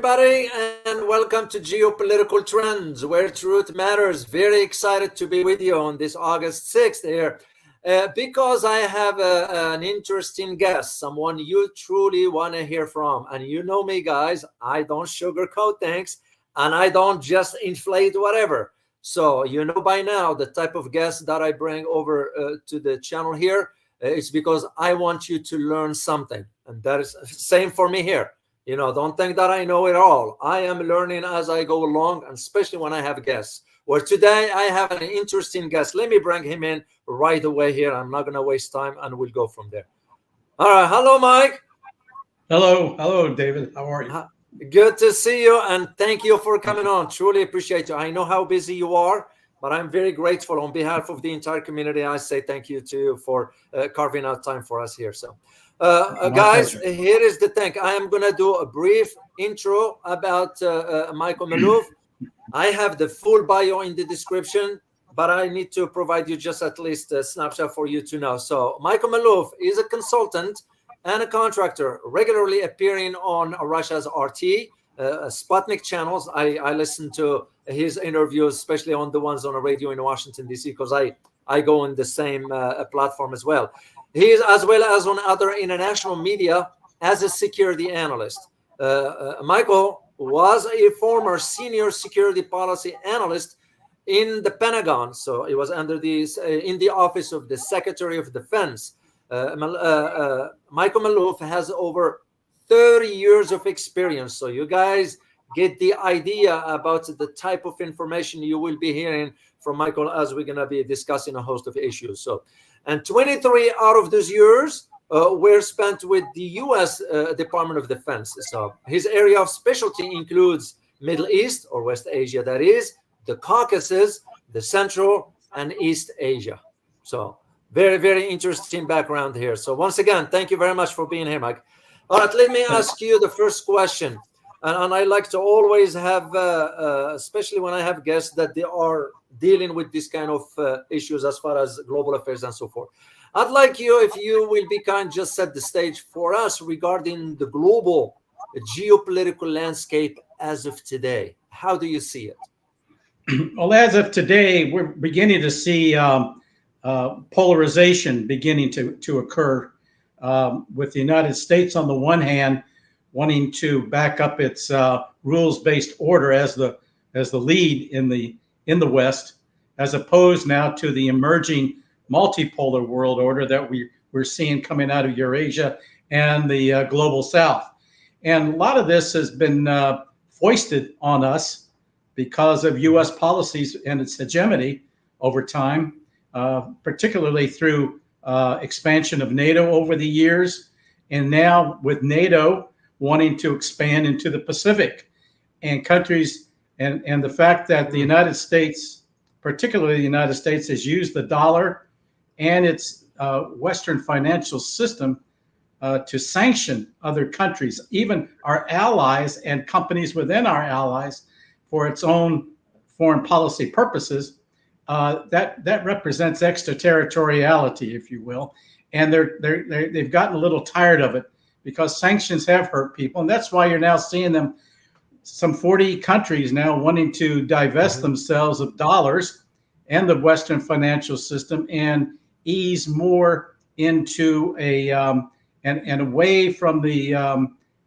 everybody, and welcome to Geopolitical Trends, where truth matters. Very excited to be with you on this August 6th here, because I have an interesting guest, someone you truly want to hear from. And you know me, guys, I don't sugarcoat things, and I don't just inflate whatever. So you know by now the type of guest that I bring over to the channel here. It's because I want you to learn something, and that is same for me here. You know, don't think that I know it all. I am learning as I go along, and especially when I have guests. Well, today I have an interesting guest. Let me bring him in right away here. I'm not going to waste time, and we'll go from there. All right. Hello, Mike. Hello, David. How are you? Good to see you, and thank you for coming on. Truly appreciate you. I know how busy you are, but I'm very grateful on behalf of the entire community. I say thank you to you for carving out time for us here. So. Guys, here is the thing. I am going to do a brief intro about Michael Maloof. I have the full bio in the description, but I need to provide you just at least a snapshot for you to know. So Michael Maloof is a consultant and a contractor, regularly appearing on Russia's RT, Sputnik channels. I listen to his interviews, especially on the ones on a radio in Washington, D.C., because I go on the same platform as well. He is, as well as on other international media, as a security analyst. Michael was a former senior security policy analyst in the Pentagon. So he was under in the office of the Secretary of Defense. Michael Maloof has over 30 years of experience. So you guys get the idea about the type of information you will be hearing from Michael as we're going to be discussing a host of issues. So, and 23 out of those years were spent with the U.S. Department of Defense. So his area of specialty includes Middle East, or West Asia, that is, the Caucasus, the Central and East Asia. So very, very interesting background here. So once again, thank you very much for being here, Mike. All right, let me ask you the first question. And I like to always have, especially when I have guests, that they are dealing with this kind of issues as far as global affairs and so forth. I'd like you, if you will be kind, just set the stage for us regarding the global geopolitical landscape as of today. How do you see it? Well, as of today, we're beginning to see polarization beginning to occur with the United States on the one hand wanting to back up its rules-based order as the lead in the West, as opposed now to the emerging multipolar world order that we're seeing coming out of Eurasia and the global South. And a lot of this has been foisted on us because of U.S. policies and its hegemony over time, particularly through expansion of NATO over the years, and now with NATO wanting to expand into the Pacific, and countries, and the fact that the United States, particularly the United States, has used the dollar and its Western financial system to sanction other countries, even our allies and companies within our allies, for its own foreign policy purposes. That represents extraterritoriality, if you will, and they've gotten a little tired of it, because sanctions have hurt people. And that's why you're now seeing them, some 40 countries now wanting to divest themselves of dollars and the Western financial system and ease more into and away from the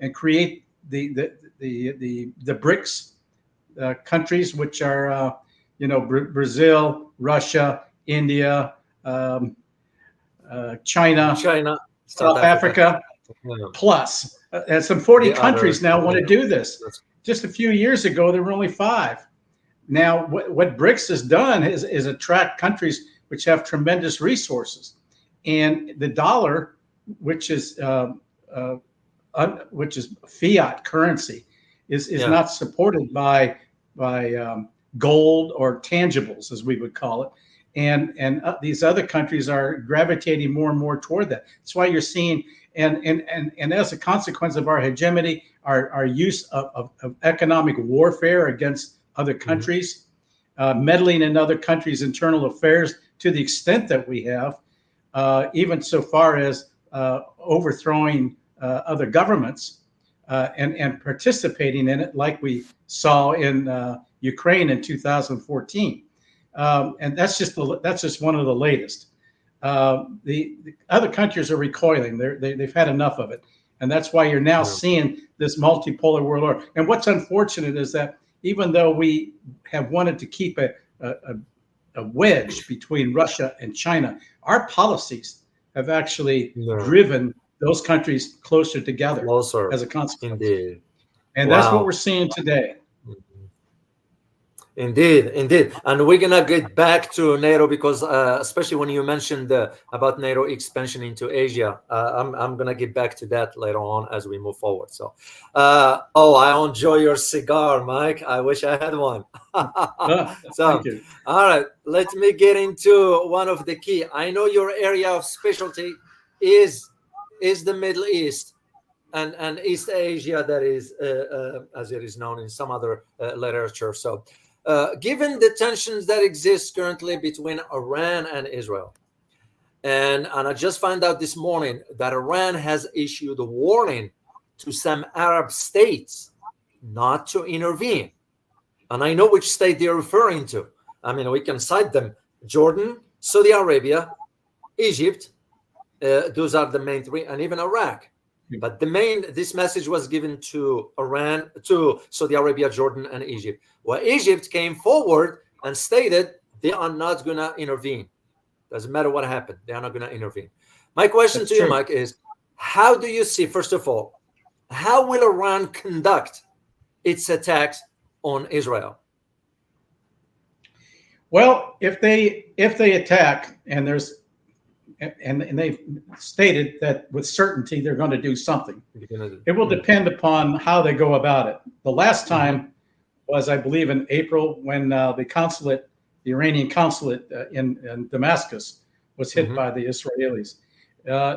and create the BRICS countries, which are Brazil, Russia, India, China, South Africa. Plus, and some 40 countries now want to do this. Just a few years ago, there were only 5. Now, what BRICS has done is attract countries which have tremendous resources, and the dollar, which is fiat currency, is not supported by gold or tangibles, as we would call it. And these other countries are gravitating more and more toward that. That's why you're seeing, and as a consequence of our hegemony, our use of economic warfare against other countries, meddling in other countries' internal affairs to the extent that we have, even so far as overthrowing other governments, and participating in it, like we saw in Ukraine in 2014. And that's just one of the latest. The other countries are recoiling. They've had enough of it, and that's why you're now seeing this multipolar world order. And what's unfortunate is that even though we have wanted to keep a wedge between Russia and China, our policies have actually driven those countries closer together as a consequence. Indeed. And that's what we're seeing today. Indeed. And we're going to get back to NATO because especially when you mentioned about NATO expansion into Asia, I'm going to get back to that later on as we move forward. So, I enjoy your cigar, Mike. I wish I had one. So, thank you. All right, let me get into one of the key. I know your area of specialty is the Middle East and East Asia, that is, as it is known in some other literature. So, given the tensions that exist currently between Iran and Israel, and I just found out this morning that Iran has issued a warning to some Arab states not to intervene. And I know which state they're referring to. I mean, we can cite them: Jordan, Saudi Arabia, Egypt. Those are the main three, and even Iraq. But this message was given to Iran, to Saudi Arabia, Jordan, and Egypt. Well, Egypt came forward and stated they are not going to intervene. Doesn't matter what happened. They are not going to intervene. My question to you, Mike, is how do you see, first of all, how will Iran conduct its attacks on Israel? Well, if they attack, and they've stated that with certainty they're going to do something. It will depend upon how they go about it. The last time was, I believe, in April when the Iranian consulate in Damascus was hit by the Israelis.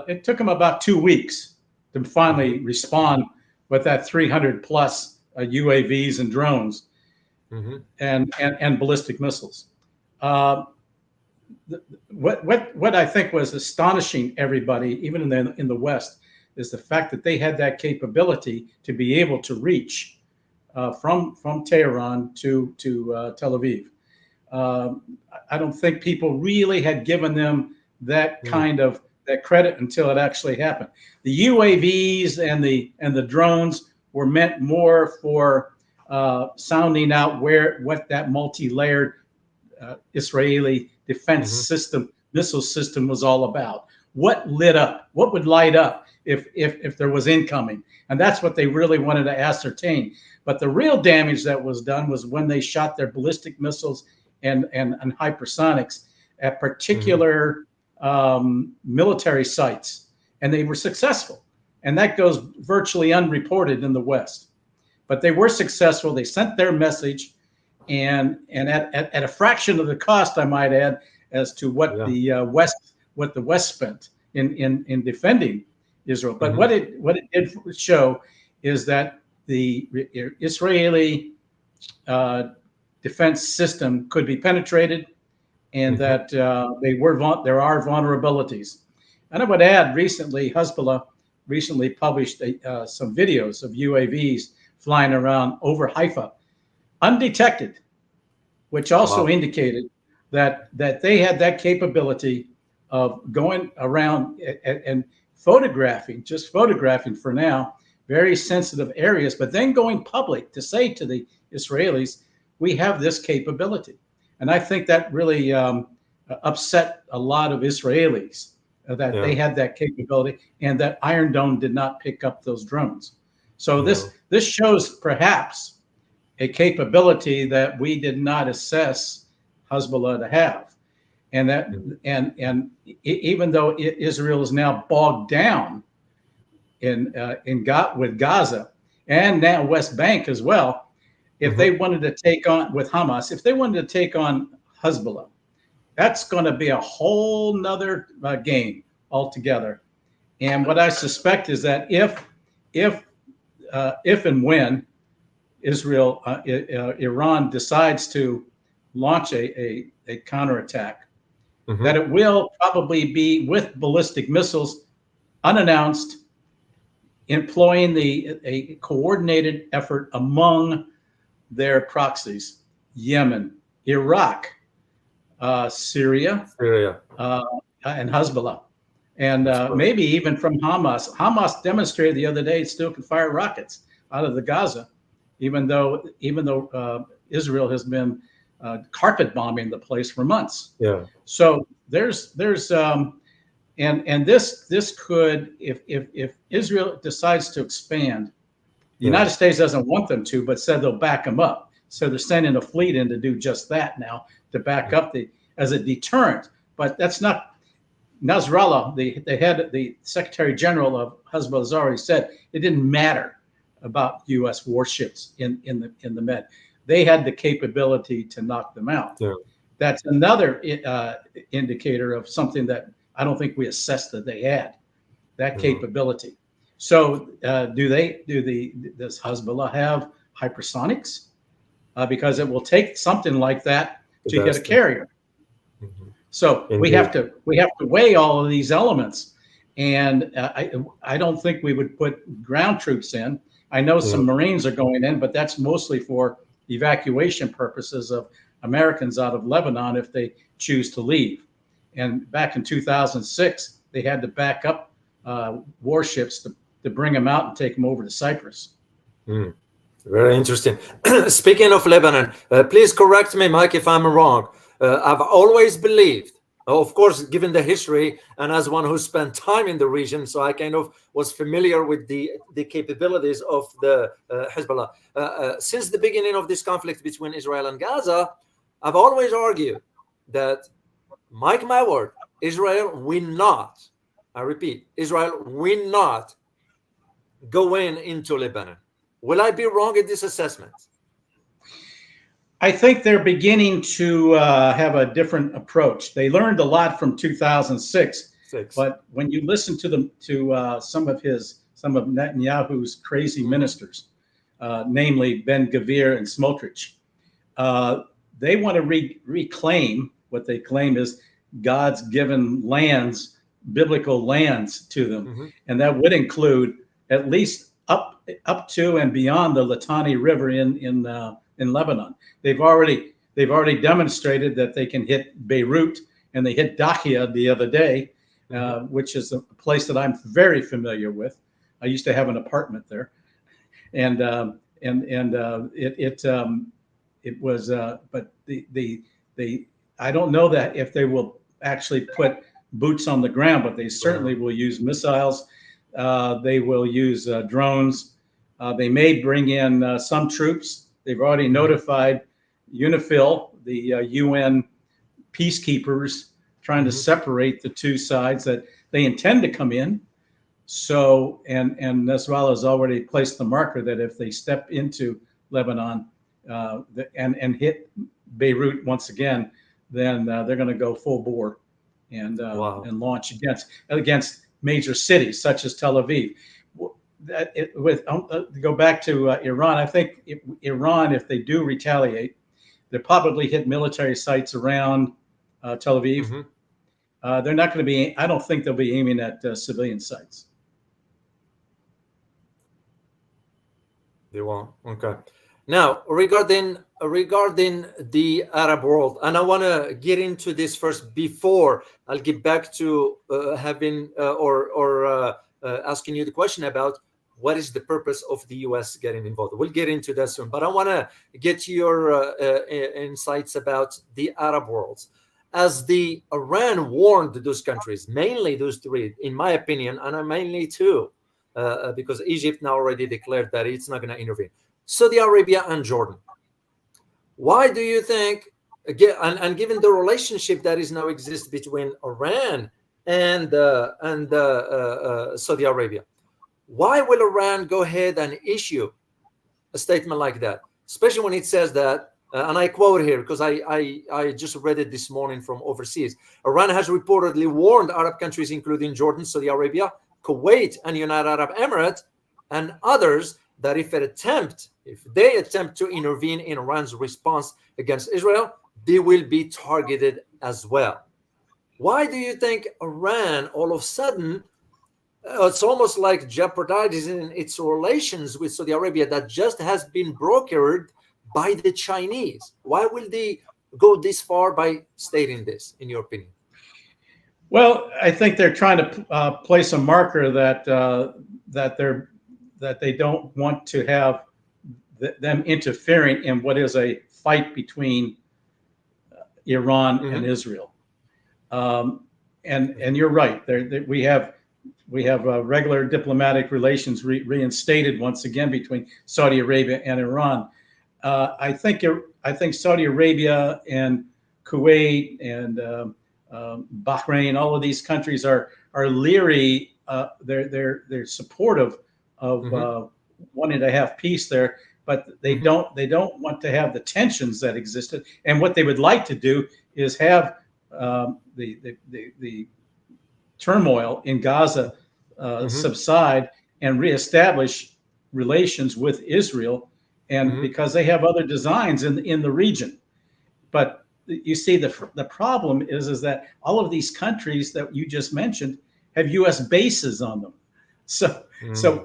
It took them about 2 weeks to finally respond with that 300 plus UAVs and drones and ballistic missiles. What I think was astonishing everybody, even in the West, is the fact that they had that capability to be able to reach from Tehran to Tel Aviv. I don't think people really had given them that kind of that credit until it actually happened. The UAVs and the drones were meant more for sounding out what that multi-layered Israeli defense system, missile system was all about. What lit up? What would light up if there was incoming? And that's what they really wanted to ascertain. But the real damage that was done was when they shot their ballistic missiles and hypersonics at particular military sites, and they were successful. And that goes virtually unreported in the West. But they were successful. They sent their message. And at a fraction of the cost, I might add, as to what the West spent in defending Israel. But what it did show is that the Israeli defense system could be penetrated, and that there are vulnerabilities. And I would add, recently Hezbollah published some videos of UAVs flying around over Haifa, undetected, which also indicated that they had that capability of going around and photographing for now, very sensitive areas, but then going public to say to the Israelis, we have this capability. And I think that really upset a lot of Israelis that they had that capability, and that Iron Dome did not pick up those drones. So this shows perhaps a capability that we did not assess Hezbollah to have, and that and even though Israel is now bogged down with Gaza and now West Bank as well, if they wanted to take on with Hamas, if they wanted to take on Hezbollah, that's going to be a whole nother game altogether. And what I suspect is that if and when Iran decides to launch a counterattack, that it will probably be with ballistic missiles, unannounced, employing a coordinated effort among their proxies: Yemen, Iraq, Syria, and Hezbollah, and maybe even from Hamas. Hamas demonstrated the other day it still can fire rockets out of the Gaza, even though Israel has been carpet bombing the place for months. Yeah. So there's and this could, if Israel decides to expand, the United States doesn't want them to, but said they'll back them up. So they're sending a fleet in to do just that now, to back up as a deterrent. But that's not Nasrallah, the Secretary General of Hezbollah, has already said it didn't matter about U.S. warships in the Med. They had the capability to knock them out. Yeah. That's another indicator of something that I don't think we assessed that they had, that capability. So does Hezbollah have hypersonics? Because it will take something like that to get a carrier. So we have to weigh all of these elements, and I don't think we would put ground troops in. I know some Marines are going in, but that's mostly for evacuation purposes of Americans out of Lebanon if they choose to leave. And back in 2006, they had to back up warships to bring them out and take them over to Cyprus. Very interesting. Speaking of Lebanon, please correct me, Mike, if I'm wrong. I've always believed, of course, given the history and as one who spent time in the region, so I kind of was familiar with the capabilities of the Hezbollah. Since the beginning of this conflict between Israel and Gaza, I've always argued that, mark my word, Israel will not, I repeat, Israel will not go into Lebanon. Will I be wrong in this assessment? I think they're beginning to have a different approach. They learned a lot from 2006, but when you listen to some of Netanyahu's crazy ministers, namely Ben-Gvir and Smotrich, they want to reclaim what they claim is God's given lands, biblical lands to them, and that would include at least up to and beyond the Litani River in Lebanon. They've already demonstrated that they can hit Beirut, and they hit Dakhia the other day, which is a place that I'm very familiar with. I used to have an apartment there, and it was. But I don't know that if they will actually put boots on the ground, but they certainly will use missiles. They will use drones. They may bring in some troops. They've already notified UNIFIL, the UN peacekeepers, trying to separate the two sides, that they intend to come in. So, and Nasrallah has already placed the marker that if they step into Lebanon and hit Beirut once again, then they're going to go full bore and launch against major cities such as Tel Aviv. To go back to Iran, I think Iran, if they do retaliate, they'll probably hit military sites around Tel Aviv. They're not going to be. I don't think they'll be aiming at civilian sites. They won't. Okay. Now, regarding the Arab world, and I want to get into this first before I'll get back to having asking you the question about what is the purpose of the U.S. getting involved. We'll get into that soon, but I want to get your insights about the Arab world. As the Iran warned those countries, mainly those three, in my opinion, and mainly two, because Egypt now already declared that it's not going to intervene. Saudi Arabia and Jordan. Why do you think, again, and given the relationship that is now exists between Iran and Saudi Arabia, why will Iran go ahead and issue a statement like that, especially when it says that, and I quote here because I just read it this morning from overseas, Iran has reportedly warned Arab countries, including Jordan, Saudi Arabia, Kuwait, and United Arab Emirates, and others, that if they attempt to intervene in Iran's response against Israel, they will be targeted as well. Why do you think Iran all of a sudden It's almost like jeopardizing its relations with Saudi Arabia that just has been brokered by the Chinese. Why will they go this far by stating this, in your opinion? Well, I think they're trying to place a marker that that they don't want to have them interfering in what is a fight between Iran and Israel. And you're right. We have regular diplomatic relations reinstated once again between Saudi Arabia and Iran. I think Saudi Arabia and Kuwait and Bahrain, all of these countries are leery. They're supportive of wanting to have peace there, but they don't want to have the tensions that existed. And what they would like to do is have the turmoil in Gaza subside and reestablish relations with Israel, and because they have other designs in the region. But you see, the problem is that all of these countries that you just mentioned have U.S. bases on them. So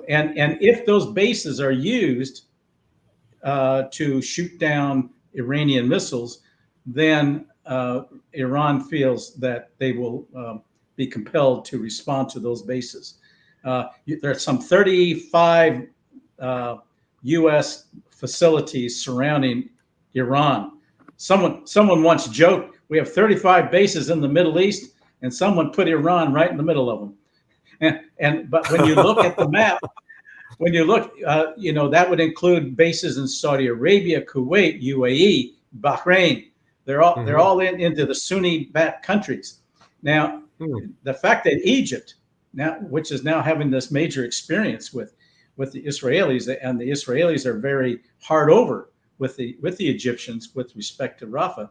and if those bases are used to shoot down Iranian missiles, then Iran feels that they will be compelled to respond to those bases. There are some 35 U.S. facilities surrounding Iran. Someone once joked, we have 35 bases in the Middle East, and someone put Iran right in the middle of them. But when you look at the map, that would include bases in Saudi Arabia, Kuwait, UAE, Bahrain. They're all into the Sunni-backed countries. Now, the fact that Egypt, which is now having this major experience with the Israelis, and the Israelis are very hard over with the Egyptians with respect to Rafah.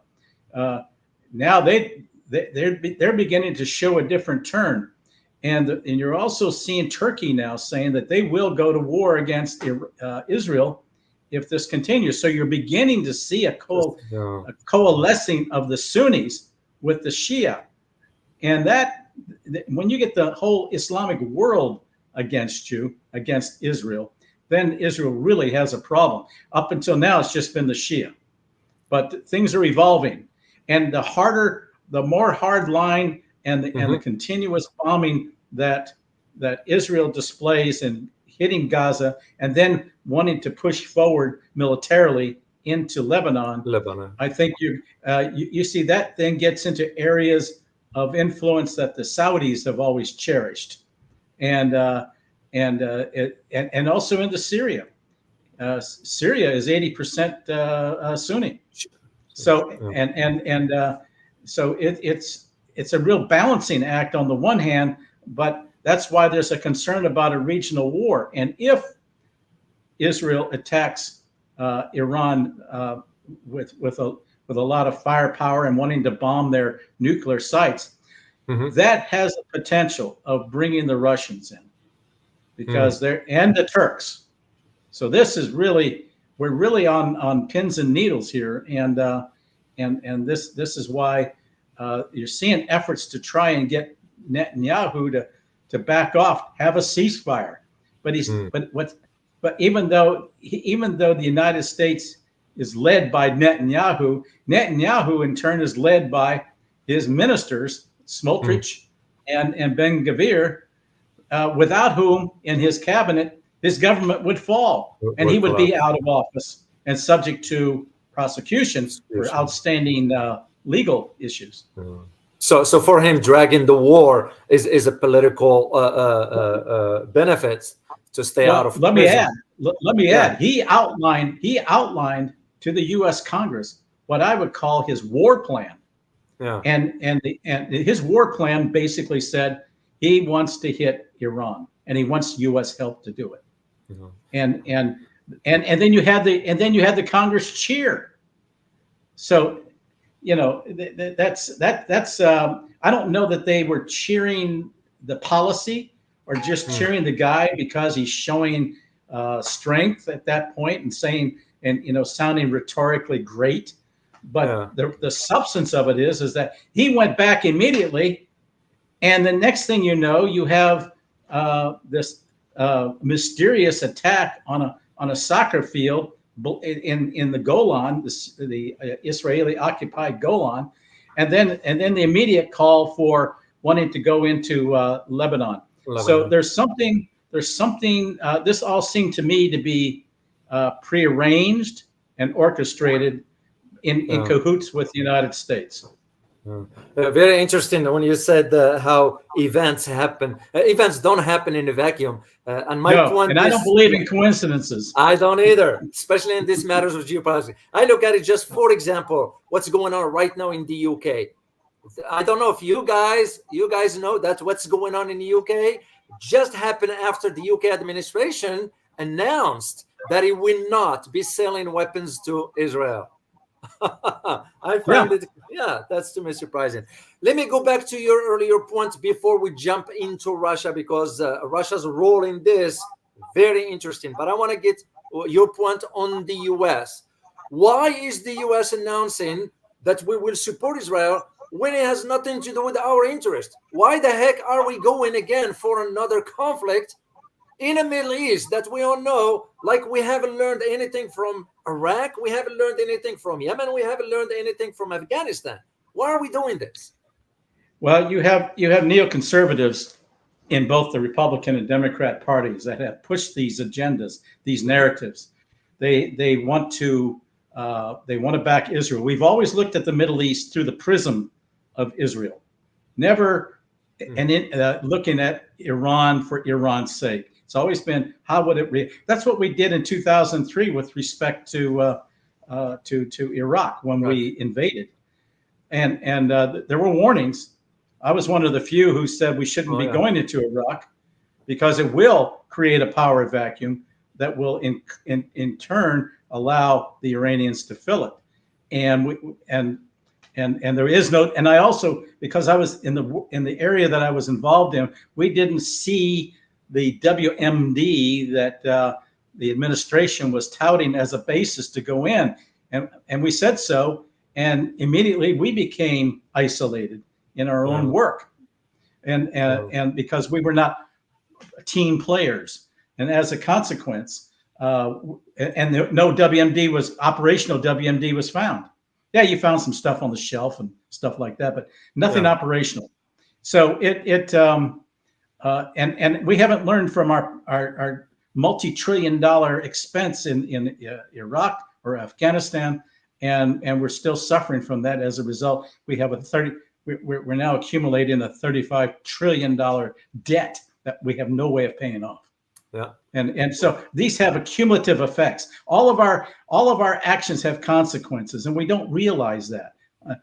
Now they're beginning to show a different turn, and you're also seeing Turkey now saying that they will go to war against Israel if this continues. So you're beginning to see a coalescing of the Sunnis with the Shia, and that when you get the whole Islamic world against Israel, then Israel really has a problem. Up until now, it's just been the Shia, but things are evolving, and the more hard line and the continuous bombing that Israel displays and hitting Gaza, and then wanting to push forward militarily into Lebanon. I think you see that then gets into areas of influence that the Saudis have always cherished, and also into Syria. Syria is 80% Sunni. So so it's a real balancing act on the one hand, but that's why there's a concern about a regional war. And if Israel attacks Iran with a lot of firepower and wanting to bomb their nuclear sites, that has the potential of bringing the Russians in, because and the Turks. So this is we're really on pins and needles here, and this is why you're seeing efforts to try and get Netanyahu to back off, have a ceasefire. But but even though the United States is led by Netanyahu in turn is led by his ministers, Smotrich and Ben Gvir, without whom in his cabinet his government would fall, and he would be out of office and subject to prosecution for outstanding legal issues. So for him, dragging the war is a political benefit to stay out of. Let me add. He outlined to the U.S. Congress what I would call his war plan. Yeah. And his war plan basically said he wants to hit Iran, and he wants U.S. help to do it. And then you had the Congress cheer. So, that's I don't know that they were cheering the policy or just cheering the guy because he's showing strength at that point and saying sounding rhetorically great. But the substance of it is that he went back immediately, and the next thing you know, you have this mysterious attack on a soccer field in the Golan, the Israeli occupied Golan, and then the immediate call for wanting to go into Lebanon. So there's something. This all seemed to me to be prearranged and orchestrated in cahoots with the United States. Very interesting when you said how events happen. Events don't happen in a vacuum. And my point and I don't believe in coincidences. I don't either, especially in these matters of geopolitics. I look at it just, for example, what's going on right now in the UK. I don't know if you guys know that what's going on in the UK just happened after the UK administration announced that it will not be selling weapons to Israel. I found it, that's to me surprising. Let me go back to your earlier point before we jump into Russia, because Russia's role in this, very interesting. But I want to get your point on the US. Why is the US announcing that we will support Israel when it has nothing to do with our interest? Why the heck are we going again for another conflict in the Middle East that we all know, like we haven't learned anything from Iraq, we haven't learned anything from Yemen, we haven't learned anything from Afghanistan? Why are we doing this? Well, you have neoconservatives in both the Republican and Democrat parties that have pushed these agendas, these narratives. They want to back Israel. We've always looked at the Middle East through the prism of Israel, never looking at Iran for Iran's sake. It's always been, how would it that's what we did in 2003 with respect to Iraq when we invaded, and there were warnings. I was one of the few who said we shouldn't be going into Iraq because it will create a power vacuum that will in turn allow the Iranians to fill it, and there is no. And I also, because I was in the area that I was involved in, we didn't see the WMD that the administration was touting as a basis to go in, and we said so, and immediately we became isolated in our own work, and because we were not team players, and as a consequence, no operational WMD was found. Yeah, you found some stuff on the shelf and stuff like that, but nothing operational. So and we haven't learned from our multi-trillion-dollar expense in Iraq or Afghanistan, and we're still suffering from that. As a result, we have we're now accumulating a $35 trillion debt that we have no way of paying off. Yeah. And so these have accumulative effects. All of our actions have consequences, and we don't realize that.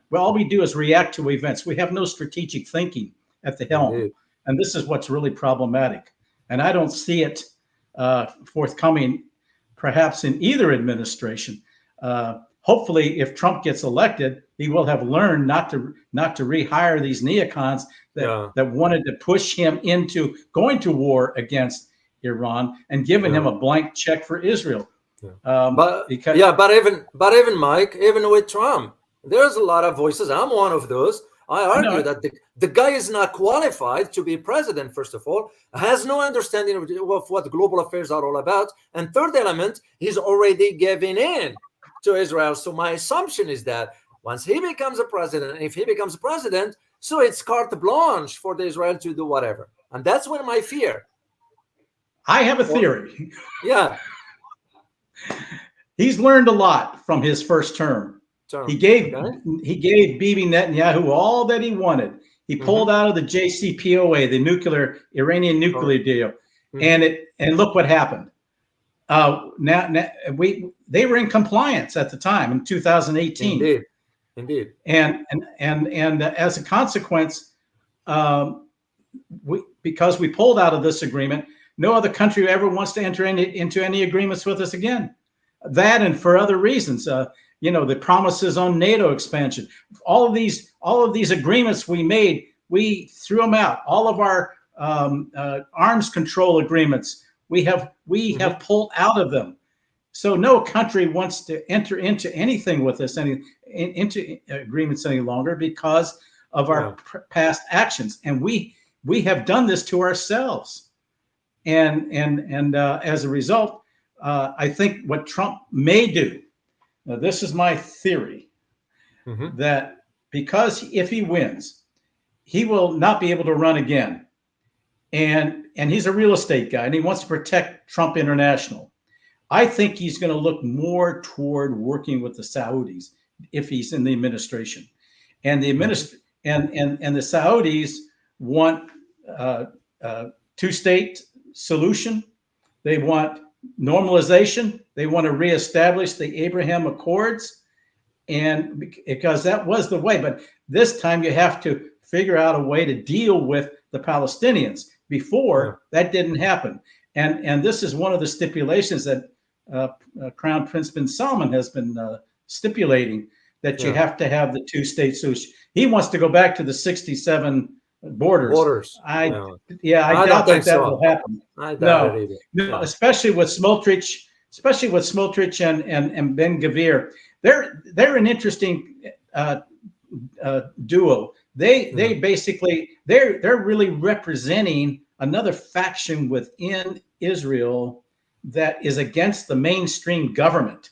Well, all we do is react to events. We have no strategic thinking at the helm. Indeed. And this is what's really problematic. And I don't see it forthcoming, perhaps in either administration. Hopefully, if Trump gets elected, he will have learned not to rehire these neocons that wanted to push him into going to war against Iran and giving him a blank check for Israel. But even Mike, even with Trump, there's a lot of voices. I'm one of those. I argue that the guy is not qualified to be president, first of all, has no understanding of what global affairs are all about. And third element, he's already giving in to Israel. So my assumption is that once he becomes a president, if he becomes president, so it's carte blanche for the Israel to do whatever. And that's when my fear. I have a theory. Yeah. He's learned a lot from his first term. He gave Bibi Netanyahu all that he wanted. He pulled out of the JCPOA, the Iranian nuclear deal, and look what happened. They were in compliance at the time in 2018. Indeed. And as a consequence, because we pulled out of this agreement, no other country ever wants to enter into any agreements with us again. That and for other reasons. The promises on NATO expansion, all of these agreements we made, we threw them out. All of our arms control agreements, we have pulled out of them. So no country wants to enter into anything with us, into agreements any longer because of our past actions, and we have done this to ourselves. and as a result, I think what Trump may do. Now, this is my theory, that because if he wins, he will not be able to run again. And he's a real estate guy, and he wants to protect Trump International. I think he's going to look more toward working with the Saudis if he's in the administration. And the and the Saudis want two-state solution. They want normalization. They want to reestablish the Abraham Accords, and because that was the way. But this time you have to figure out a way to deal with the Palestinians. Before, that didn't happen, and this is one of the stipulations that Crown Prince bin Salman has been stipulating, that you have to have the two-state solution. He wants to go back to the 67 borders. I doubt that will happen. I doubt it either. No, especially with Smotrich, and Ben Gvir. They're an interesting duo. They basically they're really representing another faction within Israel that is against the mainstream government.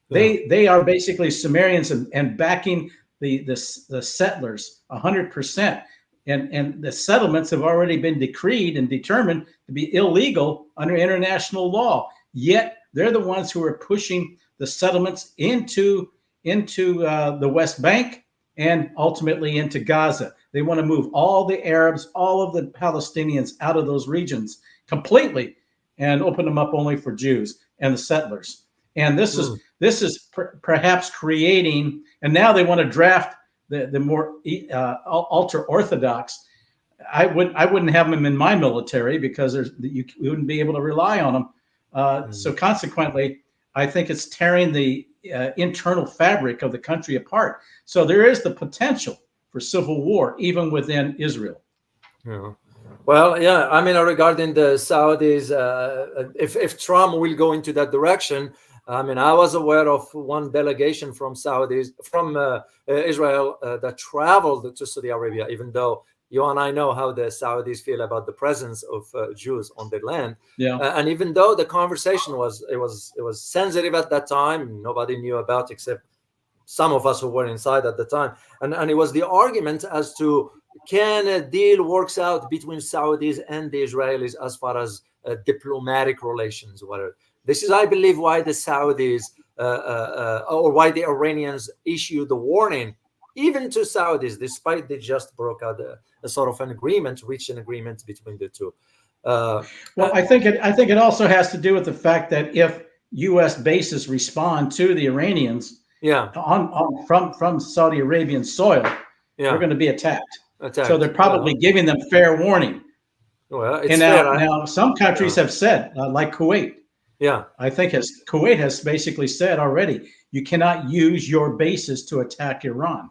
They are basically Sumerians and backing the settlers 100%. And the settlements have already been decreed and determined to be illegal under international law. Yet they're the ones who are pushing the settlements into the West Bank and ultimately into Gaza. They want to move all the Arabs, all of the Palestinians out of those regions completely and open them up only for Jews and the settlers. And this is perhaps creating, and now they want to draft the more ultra orthodox. I wouldn't have them in my military because you wouldn't be able to rely on them. So consequently, I think it's tearing the internal fabric of the country apart. So there is the potential for civil war even within Israel. Yeah. Well, yeah. I mean, regarding the Saudis, if Trump will go into that direction, I mean, I was aware of one delegation from Israel that traveled to Saudi Arabia, even though you and I know how the Saudis feel about the presence of Jews on their land. Yeah. And even though the conversation was sensitive at that time, nobody knew about except some of us who were inside at the time. And it was the argument as to, can a deal works out between Saudis and the Israelis as far as diplomatic relations, whatever. This is, I believe, why the Saudis or why the Iranians issued the warning, even to Saudis, despite they just broke out a sort of reached an agreement between the two. Well, I think it also has to do with the fact that if U.S. bases respond to the Iranians, from Saudi Arabian soil, they're going to be attacked. So they're probably giving them fair warning. Well, it's and fair, now some countries have said, like Kuwait. Yeah, I think Kuwait has basically said already, you cannot use your bases to attack Iran.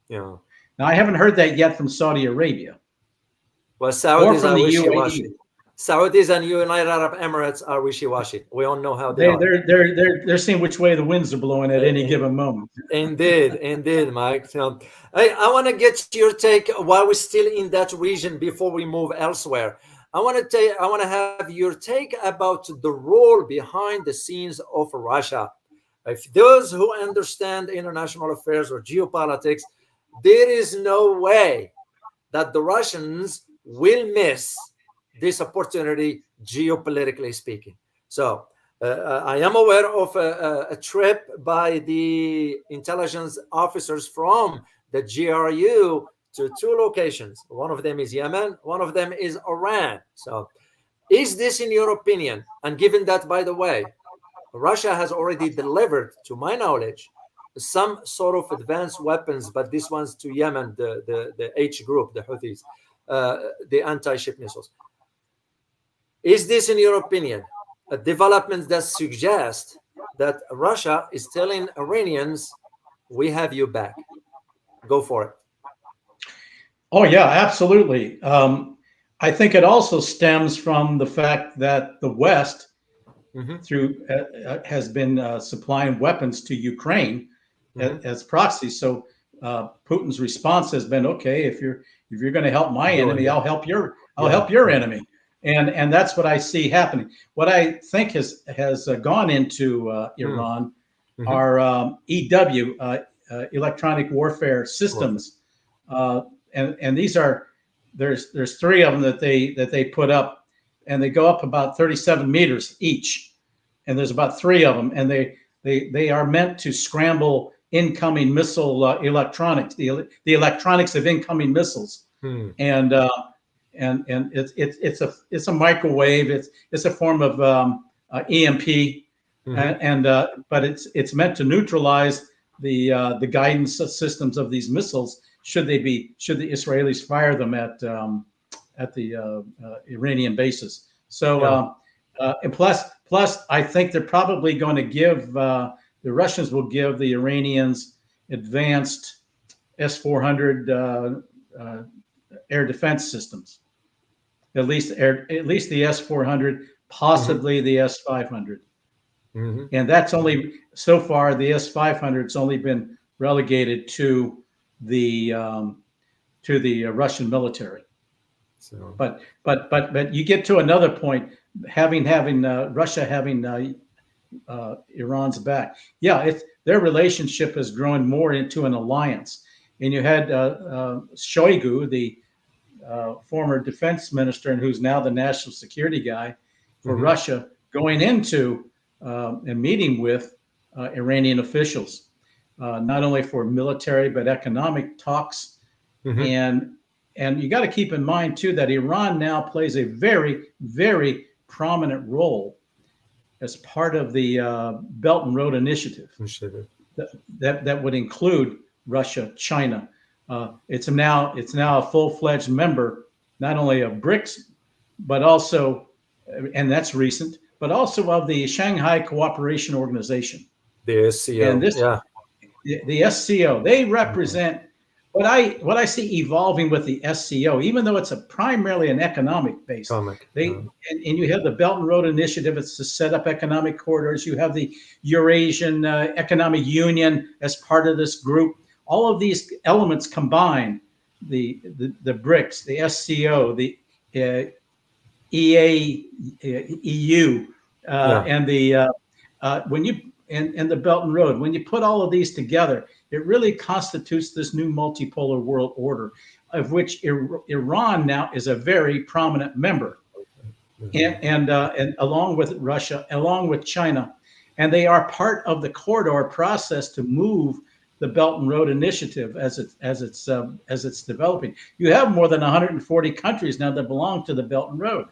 Yeah. Now, I haven't heard that yet from Saudi Arabia. Well, Saudis are wishy-washy. Saudis and United Arab Emirates are wishy-washy. We all know how they're seeing which way the winds are blowing at any given moment. Indeed, Mike. So, I want to get your take while we're still in that region before we move elsewhere. I want to have your take about the role behind the scenes of Russia. If those who understand international affairs or geopolitics, there is no way that the Russians will miss this opportunity, geopolitically speaking. So I am aware of a trip by the intelligence officers from the GRU to two locations. One of them is Yemen, one of them is Iran. So is this, in your opinion, and given that, by the way, Russia has already delivered, to my knowledge, some sort of advanced weapons, but this one's to Yemen, the H group, the Houthis, the anti-ship missiles. Is this, in your opinion, a development that suggests that Russia is telling Iranians, we have you back? Go for it. Oh, yeah, absolutely. I think it also stems from the fact that the West has been supplying weapons to Ukraine as proxies. So Putin's response has been, okay, if you're going to help my enemy, I'll help your enemy. And that's what I see happening. What I think has gone into Iran are EW, electronic warfare systems, and these are there's three of them that they put up, and they go up about 37 meters each, and there's about three of them, and they are meant to scramble incoming missile electronics, the electronics of incoming missiles, and it's a microwave. It's a form of EMP, but it's meant to neutralize the guidance systems of these missiles should the Israelis fire them at the Iranian bases. So and plus I think they're probably going to give the Russians will give the Iranians advanced S-400 air defense systems. At least the S-400, possibly the S-500. And that's only so far. The S-500's only been relegated to the Russian military. So. But you get to another point, having Russia having Iran's back. Yeah, their relationship has grown more into an alliance. And you had Shoigu, the former defense minister, and who's now the national security guy for Russia, going into and meeting with Iranian officials, not only for military but economic talks. And you got to keep in mind too that Iran now plays a very, very prominent role as part of the Belt and Road Initiative. That would include Russia, China. It's now a full-fledged member, not only of BRICS, but also, and that's recent, but also of the Shanghai Cooperation Organization. The SCO. And the SCO, they represent what I see evolving with the SCO, even though it's primarily an economic base. And you have the Belt and Road Initiative. It's to set up economic corridors. You have the Eurasian Economic Union as part of this group. All of these elements combined, the BRICS, the SCO, the EU, and the and the Belt and Road. When you put all of these together, it really constitutes this new multipolar world order, of which Iran now is a very prominent member, and along with Russia, along with China, and they are part of the corridor process to move the Belt and Road Initiative as it's developing. You have more than 140 countries now that belong to the Belt and Road.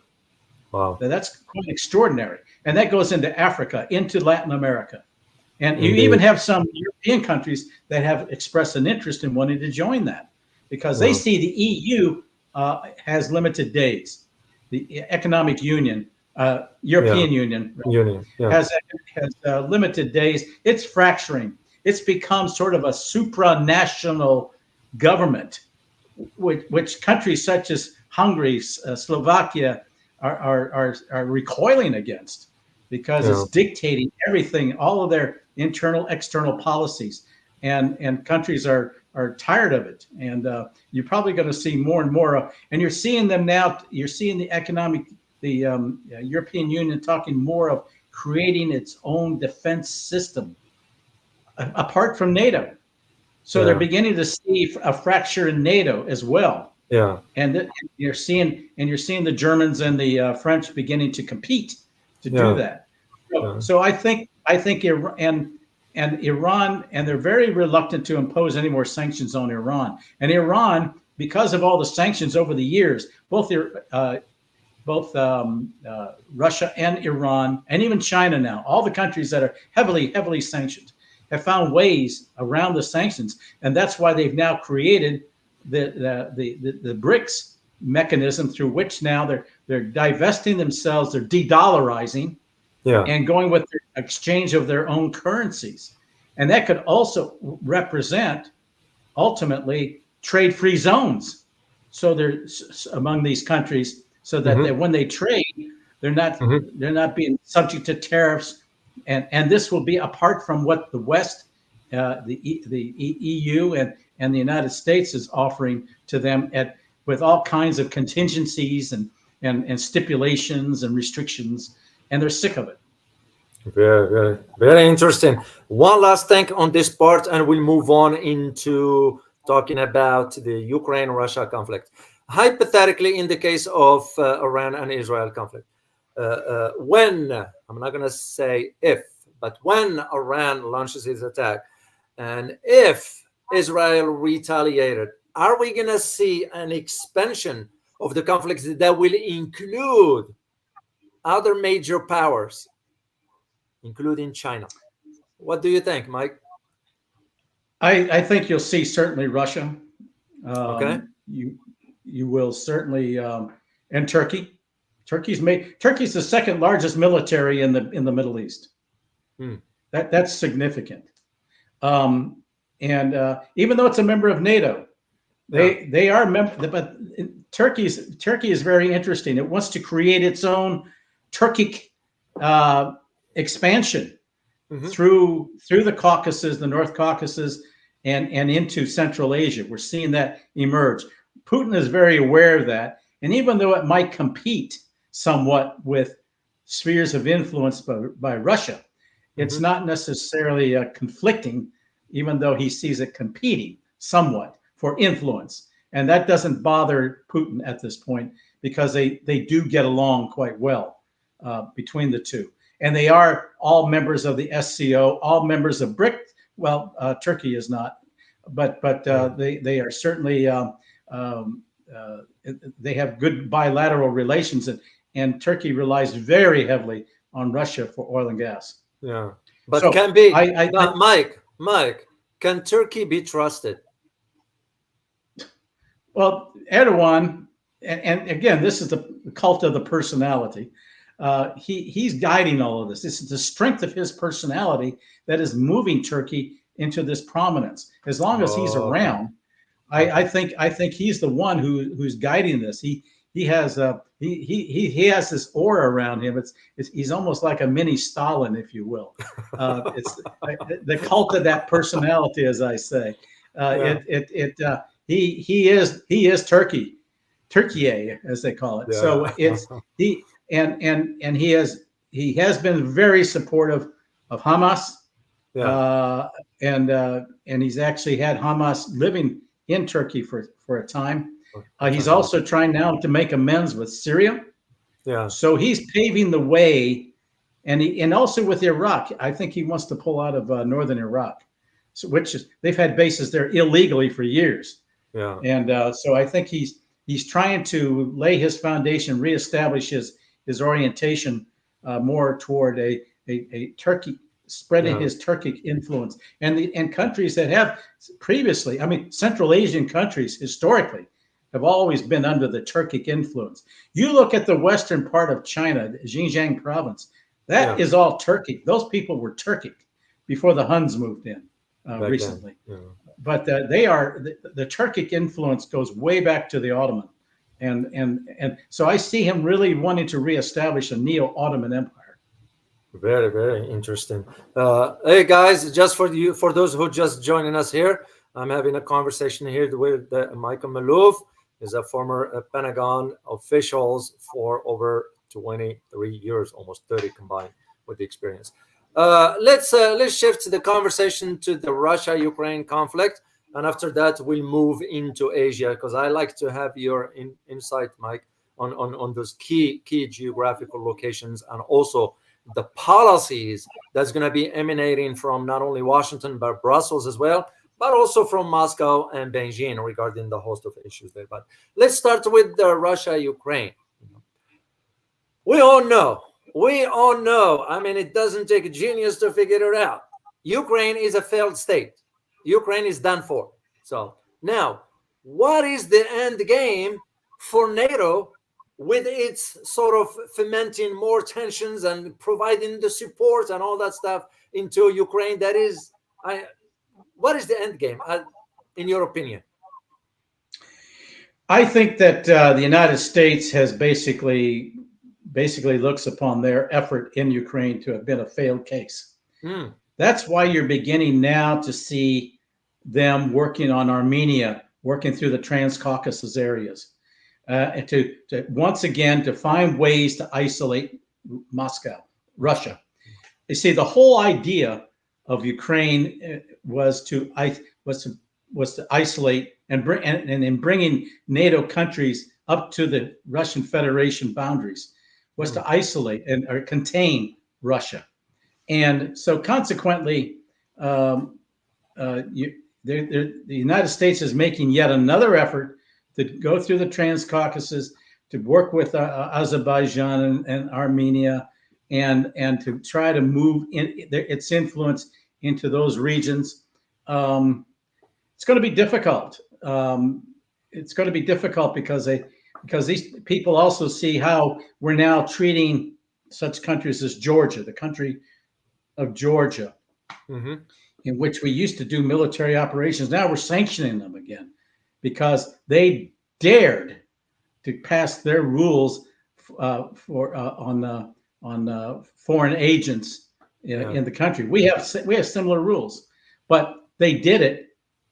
Wow, that's quite extraordinary, and that goes into Africa, into Latin America, and you even have some European countries that have expressed an interest in wanting to join that because they see the EU has limited days. The Economic Union, European Union has limited days. It's fracturing. It's become sort of a supranational government, which countries such as Hungary, Slovakia are recoiling against because it's dictating everything, all of their internal, external policies, and countries are tired of it. And you're probably going to see more and more, and you're seeing them now. You're seeing the European Union talking more of creating its own defense system apart from NATO. So they're beginning to see a fracture in NATO as well. And you're seeing the Germans and the French beginning to compete to do that. So I think Iran, and they're very reluctant to impose any more sanctions on Iran. And Iran, because of all the sanctions over the years, both Russia and Iran, and even China now, all the countries that are heavily sanctioned, have found ways around the sanctions, and that's why they've now created the BRICS mechanism through which now they're divesting themselves, they're de-dollarizing, and going with the exchange of their own currencies, and that could also represent ultimately trade-free zones. So there's among these countries, so that when they trade, they're not being subject to tariffs. And this will be apart from what the West, the EU and the United States is offering to them with all kinds of contingencies and stipulations and restrictions, and they're sick of it. Very, very, very interesting. One last thing on this part, and we'll move on into talking about the Ukraine-Russia conflict. Hypothetically, in the case of Iran and Israel conflict, when, I'm not going to say if, but when Iran launches its attack, and if Israel retaliated, are we going to see an expansion of the conflict that will include other major powers, including China? What do you think, Mike? I think you'll see certainly Russia. Okay. You will certainly, and Turkey. Turkey's the second largest military in the Middle East. That's significant. And even though it's a member of NATO, they are member. But Turkey is very interesting. It wants to create its own Turkic expansion through the Caucasus, the North Caucasus, and into Central Asia. We're seeing that emerge. Putin is very aware of that, and even though it might compete somewhat with spheres of influence by Russia, it's not necessarily conflicting, even though he sees it competing somewhat for influence. And that doesn't bother Putin at this point, because they do get along quite well between the two. And they are all members of the SCO, all members of BRIC. Well, Turkey is not, but they are certainly, they have good bilateral relations, and Turkey relies very heavily on Russia for oil and gas. Yeah, but so can be, Mike, can Turkey be trusted? Well, Erdogan, and again, this is the cult of the personality. He's guiding all of this. This is the strength of his personality that is moving Turkey into this prominence. As long as he's around, I think he's the one who's guiding this. He has this aura around him. He's almost like a mini Stalin, if you will. It's the cult of that personality, as I say. He is Turkey, as they call it. Yeah. So it's and he has been very supportive of Hamas. Yeah. And he's actually had Hamas living in Turkey for a time. He's also trying now to make amends with Syria. Yeah. So he's paving the way, and also with Iraq. I think he wants to pull out of northern Iraq, which is, they've had bases there illegally for years. Yeah. And so I think he's trying to lay his foundation, reestablish his orientation more toward a Turkey, spreading his Turkic influence, and countries that have previously, I mean, Central Asian countries historically have always been under the Turkic influence. You look at the western part of China, the Xinjiang province, that is all Turkic. Those people were Turkic before the Huns moved in recently. Yeah. But they are, the Turkic influence goes way back to the Ottoman. And so I see him really wanting to reestablish a neo-Ottoman empire. Very, very interesting. Hey guys, just for those who just joining us here, I'm having a conversation here with Michael Maloof. Is a former Pentagon officials for over 23 years, almost 30 combined with the experience. Let's shift the conversation to the Russia-Ukraine conflict, and after that we'll move into Asia, because I like to have your insight, Mike, on those key geographical locations, and also the policies that's going to be emanating from not only Washington but Brussels as well, but also from Moscow and Beijing regarding the host of issues there. But let's start with the Russia-Ukraine. We all know. I mean, it doesn't take a genius to figure it out. Ukraine is a failed state. Ukraine is done for. So now, what is the end game for NATO with its sort of fomenting more tensions and providing the support and all that stuff into Ukraine? That is, what is the end game, in your opinion? I think that the United States has basically looks upon their effort in Ukraine to have been a failed case. That's why you're beginning now to see them working on Armenia, working through the Transcaucasus areas. to once again to find ways to isolate Russia. You see, the whole idea of Ukraine was to isolate and in bringing NATO countries up to the Russian Federation boundaries was to isolate or contain Russia. And so consequently, the United States is making yet another effort to go through the Transcaucasus, to work with Azerbaijan and Armenia, and to try to move its influence into those regions. It's going to be difficult. It's going to be difficult because these people also see how we're now treating such countries as Georgia, the country of Georgia, in which we used to do military operations. Now we're sanctioning them again because they dared to pass their rules on foreign agents in the country. We have similar rules, but they did it,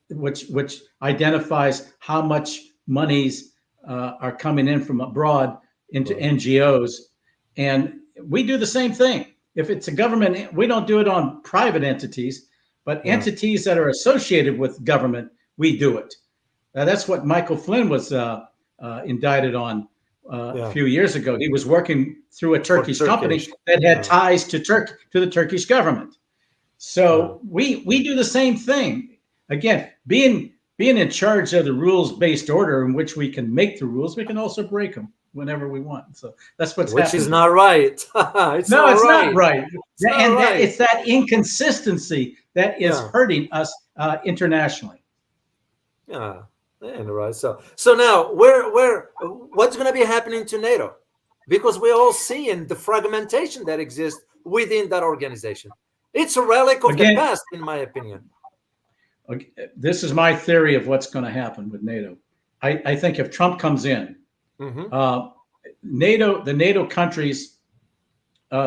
which identifies how much monies are coming in from abroad into NGOs, and we do the same thing. If it's a government, we don't do it on private entities, but entities that are associated with government, we do it. That's what Michael Flynn was indicted on a few years ago. He was working through a Turkish company that had ties to the Turkish government. So we do the same thing. Again, being in charge of the rules-based order in which we can make the rules, we can also break them whenever we want. So that's what's happening. Which is not right. It's not right. It's that inconsistency that is hurting us internationally. Yeah. Right. So now what's going to be happening to NATO? Because we're all seeing the fragmentation that exists within that organization. It's a relic of the past, in my opinion. This is my theory of what's going to happen with NATO. I think if Trump comes in, the NATO countries,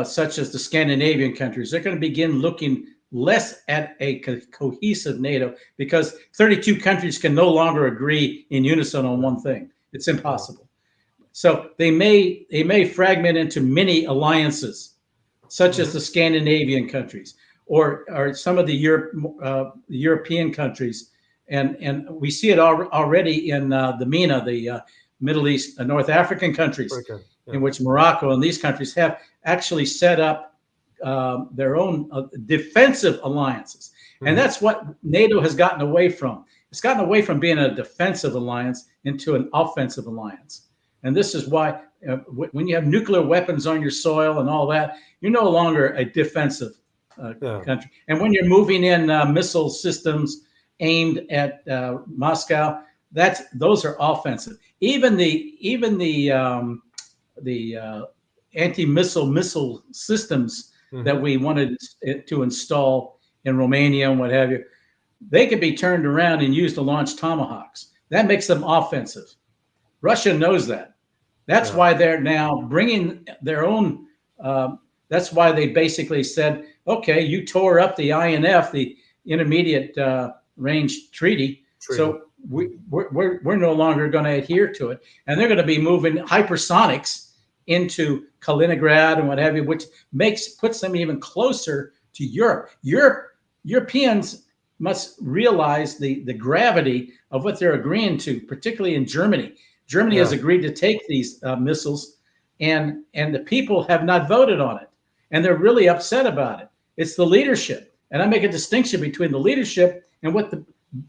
such as the Scandinavian countries, they're going to begin looking less at a cohesive NATO, because 32 countries can no longer agree in unison on one thing. It's impossible. So they may fragment into mini alliances, such as the Scandinavian countries or some of the European countries, and we see it already in the MENA, the Middle East, North African countries, in which Morocco and these countries have actually set up their own defensive alliances. And that's what NATO has gotten away from. It's gotten away from being a defensive alliance into an offensive alliance. And this is why when you have nuclear weapons on your soil and all that, you're no longer a defensive country. And when you're moving in missile systems aimed at Moscow, those are offensive. Even the anti-missile systems that we wanted to install in Romania and what have you, they could be turned around and used to launch Tomahawks. That makes them offensive. Russia knows that. That's why they're now bringing their own. That's why they basically said, okay, you tore up the INF, the Intermediate Range Treaty. So we're no longer going to adhere to it. And they're going to be moving hypersonics into Kaliningrad and what have you, which puts them even closer to Europe. Europeans must realize the gravity of what they're agreeing to, particularly in Germany. Germany has agreed to take these missiles, and the people have not voted on it, and they're really upset about it. It's the leadership, and I make a distinction between the leadership and what the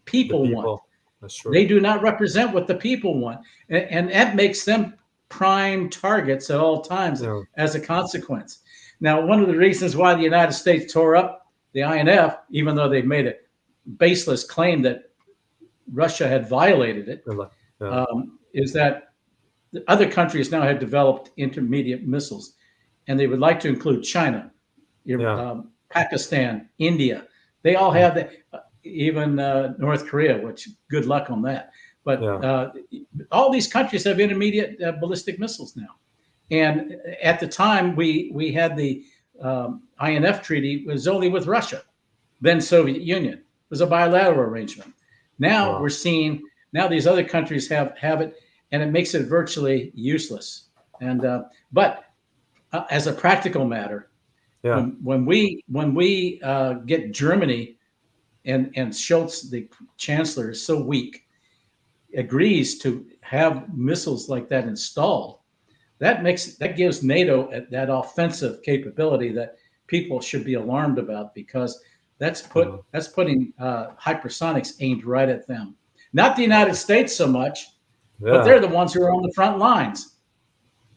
people want. That's true. They do not represent what the people want, and that makes them prime targets at all times as a consequence. Now, one of the reasons why the United States tore up the INF, even though they made a baseless claim that Russia had violated it, is that the other countries now have developed intermediate missiles, and they would like to include China, Pakistan, India. They all have that, even North Korea, which good luck on that. But all these countries have intermediate ballistic missiles now. And at the time we had the INF treaty, was only with Russia, then Soviet Union. It was a bilateral arrangement. Now we're seeing, now these other countries have it. and it makes it virtually useless. And but as a practical matter, when we get Germany and Schultz, the chancellor, is so weak, agrees to have missiles like that installed, that gives NATO that offensive capability that people should be alarmed about, because that's putting hypersonics aimed right at them. Not the United States so much, but they're the ones who are on the front lines.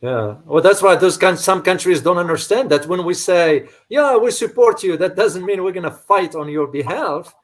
Yeah, well, that's why some countries don't understand that when we say, "Yeah, we support you," that doesn't mean we're going to fight on your behalf.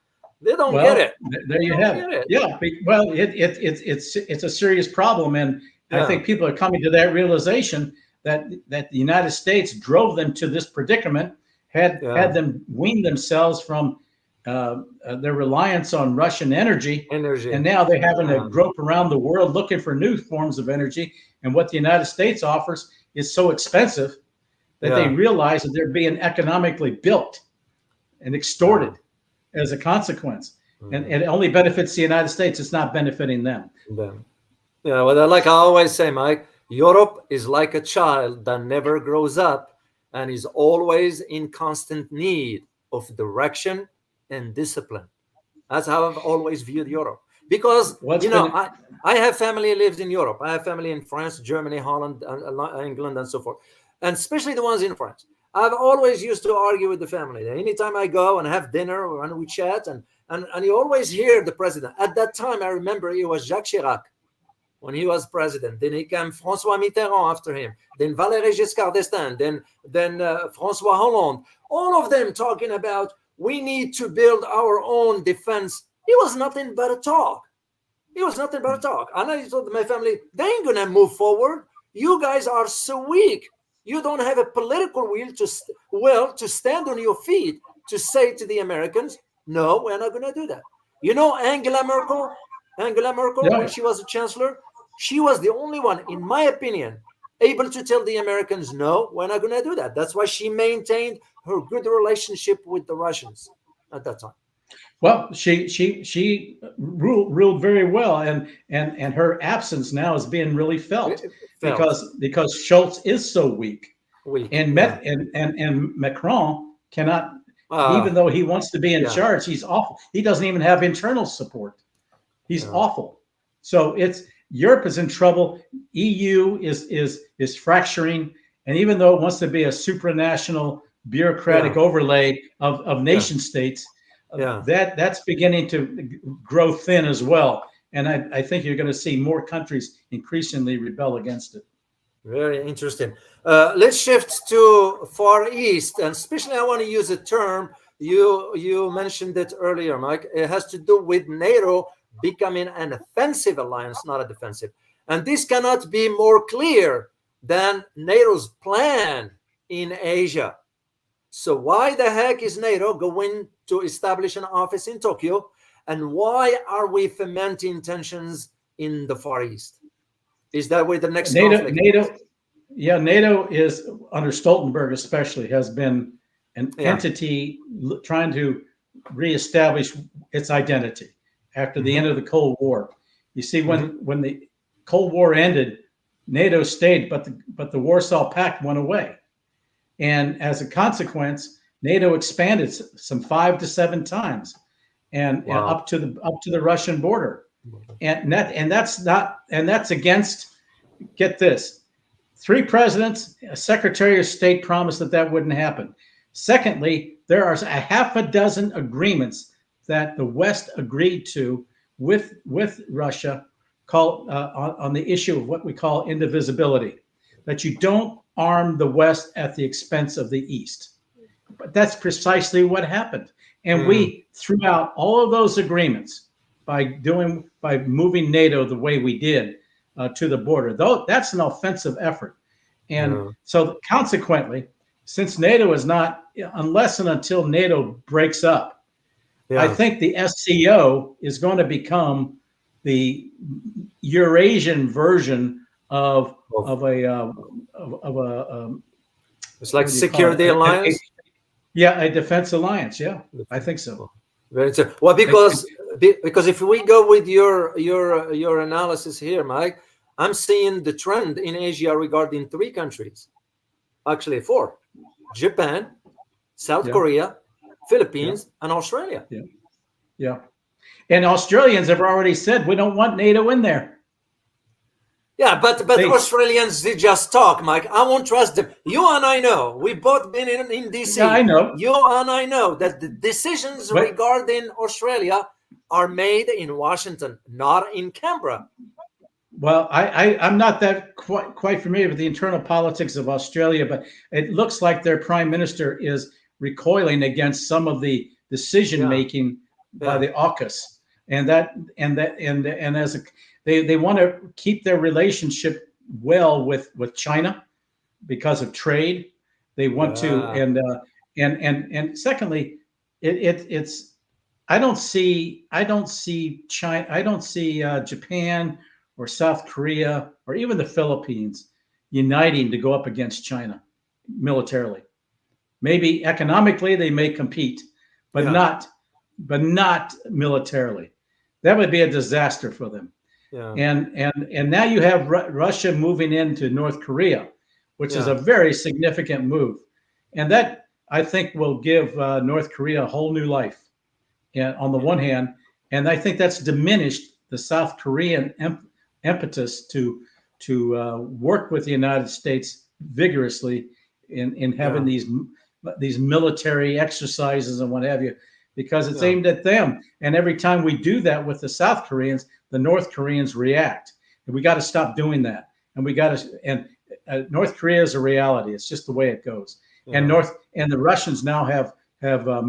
They don't get it. There you have it. Yeah, well, it's a serious problem, and I think people are coming to that realization that the United States drove them to this predicament, had them wean themselves from their reliance on Russian energy, and now they're having to grope around the world looking for new forms of energy. And what the United States offers is so expensive that they realize that they're being economically bilked and extorted as a consequence. And it only benefits the United States. It's not benefiting them. Yeah, well, like I always say, Mike, Europe is like a child that never grows up and is always in constant need of direction and discipline. That's how I've always viewed Europe. Because, I have family lives in Europe. I have family in France, Germany, Holland, England, and so forth. And especially the ones in France. I've always used to argue with the family. Anytime I go and have dinner and we chat, and you always hear the president. At that time, I remember it was Jacques Chirac when he was president. Then he came François Mitterrand after him. Then Valéry Giscard d'Estaing. Then François Hollande. All of them talking about we need to build our own defense. It was nothing but a talk. It was nothing but a talk. And I told my family, they ain't going to move forward. You guys are so weak. You don't have a political will to stand on your feet to say to the Americans, no, we're not going to do that. Angela Merkel, when she was a chancellor, she was the only one, in my opinion, able to tell the Americans, no, we're not going to do that. That's why she maintained her good relationship with the Russians at that time. Well, she ruled very well, and her absence now is being really felt. Because Schultz is so weak. And Macron cannot, even though he wants to be in charge, he's awful. He doesn't even have internal support. He's awful. So Europe is in trouble. EU is fracturing, and even though it wants to be a supranational bureaucratic overlay of nation states, that's beginning to grow thin as well. And I think you're going to see more countries increasingly rebel against it. Very interesting. Let's shift to Far East, and especially I want to use a term you mentioned it earlier, Mike. It has to do with NATO becoming an offensive alliance, not a defensive. And this cannot be more clear than NATO's plan in Asia. So why the heck is NATO going to establish an office in Tokyo? And why are we fomenting tensions in the Far East? Is that where the next conflict is? NATO is, under Stoltenberg especially, has been an entity trying to reestablish its identity after the end of the Cold War. You see, when the Cold War ended, NATO stayed, but the Warsaw Pact went away. And as a consequence, NATO expanded some 5 to 7 times, and up to the Russian border, and that's against. Get this: 3 presidents, a Secretary of State promised that wouldn't happen. Secondly, there are a half a dozen agreements that the West agreed to with Russia, on the issue of what we call indivisibility, that you don't arm the West at the expense of the East. But that's precisely what happened. And we threw out all of those agreements by moving NATO the way we did to the border. Though that's an offensive effort. And so consequently, since NATO is not, unless and until NATO breaks up, I think the SCO is going to become the Eurasian version of a it's like security alliance. A defense alliance. Yeah, I think so. Very true. Well, because if we go with your analysis here, Mike, I'm seeing the trend in Asia regarding 3 countries, actually 4: Japan, South Yeah. Korea, Philippines, Yeah. and Australia. Yeah. Yeah. And Australians have already said we don't want NATO in there. Yeah, but Australians, they just talk, Mike. I won't trust them. You and I know. We've both been in DC. Yeah, I know. You and I know that the decisions regarding Australia are made in Washington, not in Canberra. Well, I'm not that quite familiar with the internal politics of Australia, but it looks like their prime minister is recoiling against some of the decision making by the AUKUS, and as they want to keep their relationship well with China because of trade. They want to, and secondly, it's I don't see China, I don't see Japan or South Korea or even the Philippines uniting to go up against China militarily. Maybe economically they may compete, but not militarily. That would be a disaster for them. Yeah. And now you have Russia moving into North Korea, which is a very significant move, and that I think will give North Korea a whole new life. And on the one hand, and I think that's diminished the South Korean impetus to work with the United States vigorously in having these military exercises and what have you, because it's aimed at them. And every time we do that with the South Koreans, the North Koreans react. And we got to stop doing that. And we got to, and North Korea is a reality. It's just the way it goes. And the Russians now have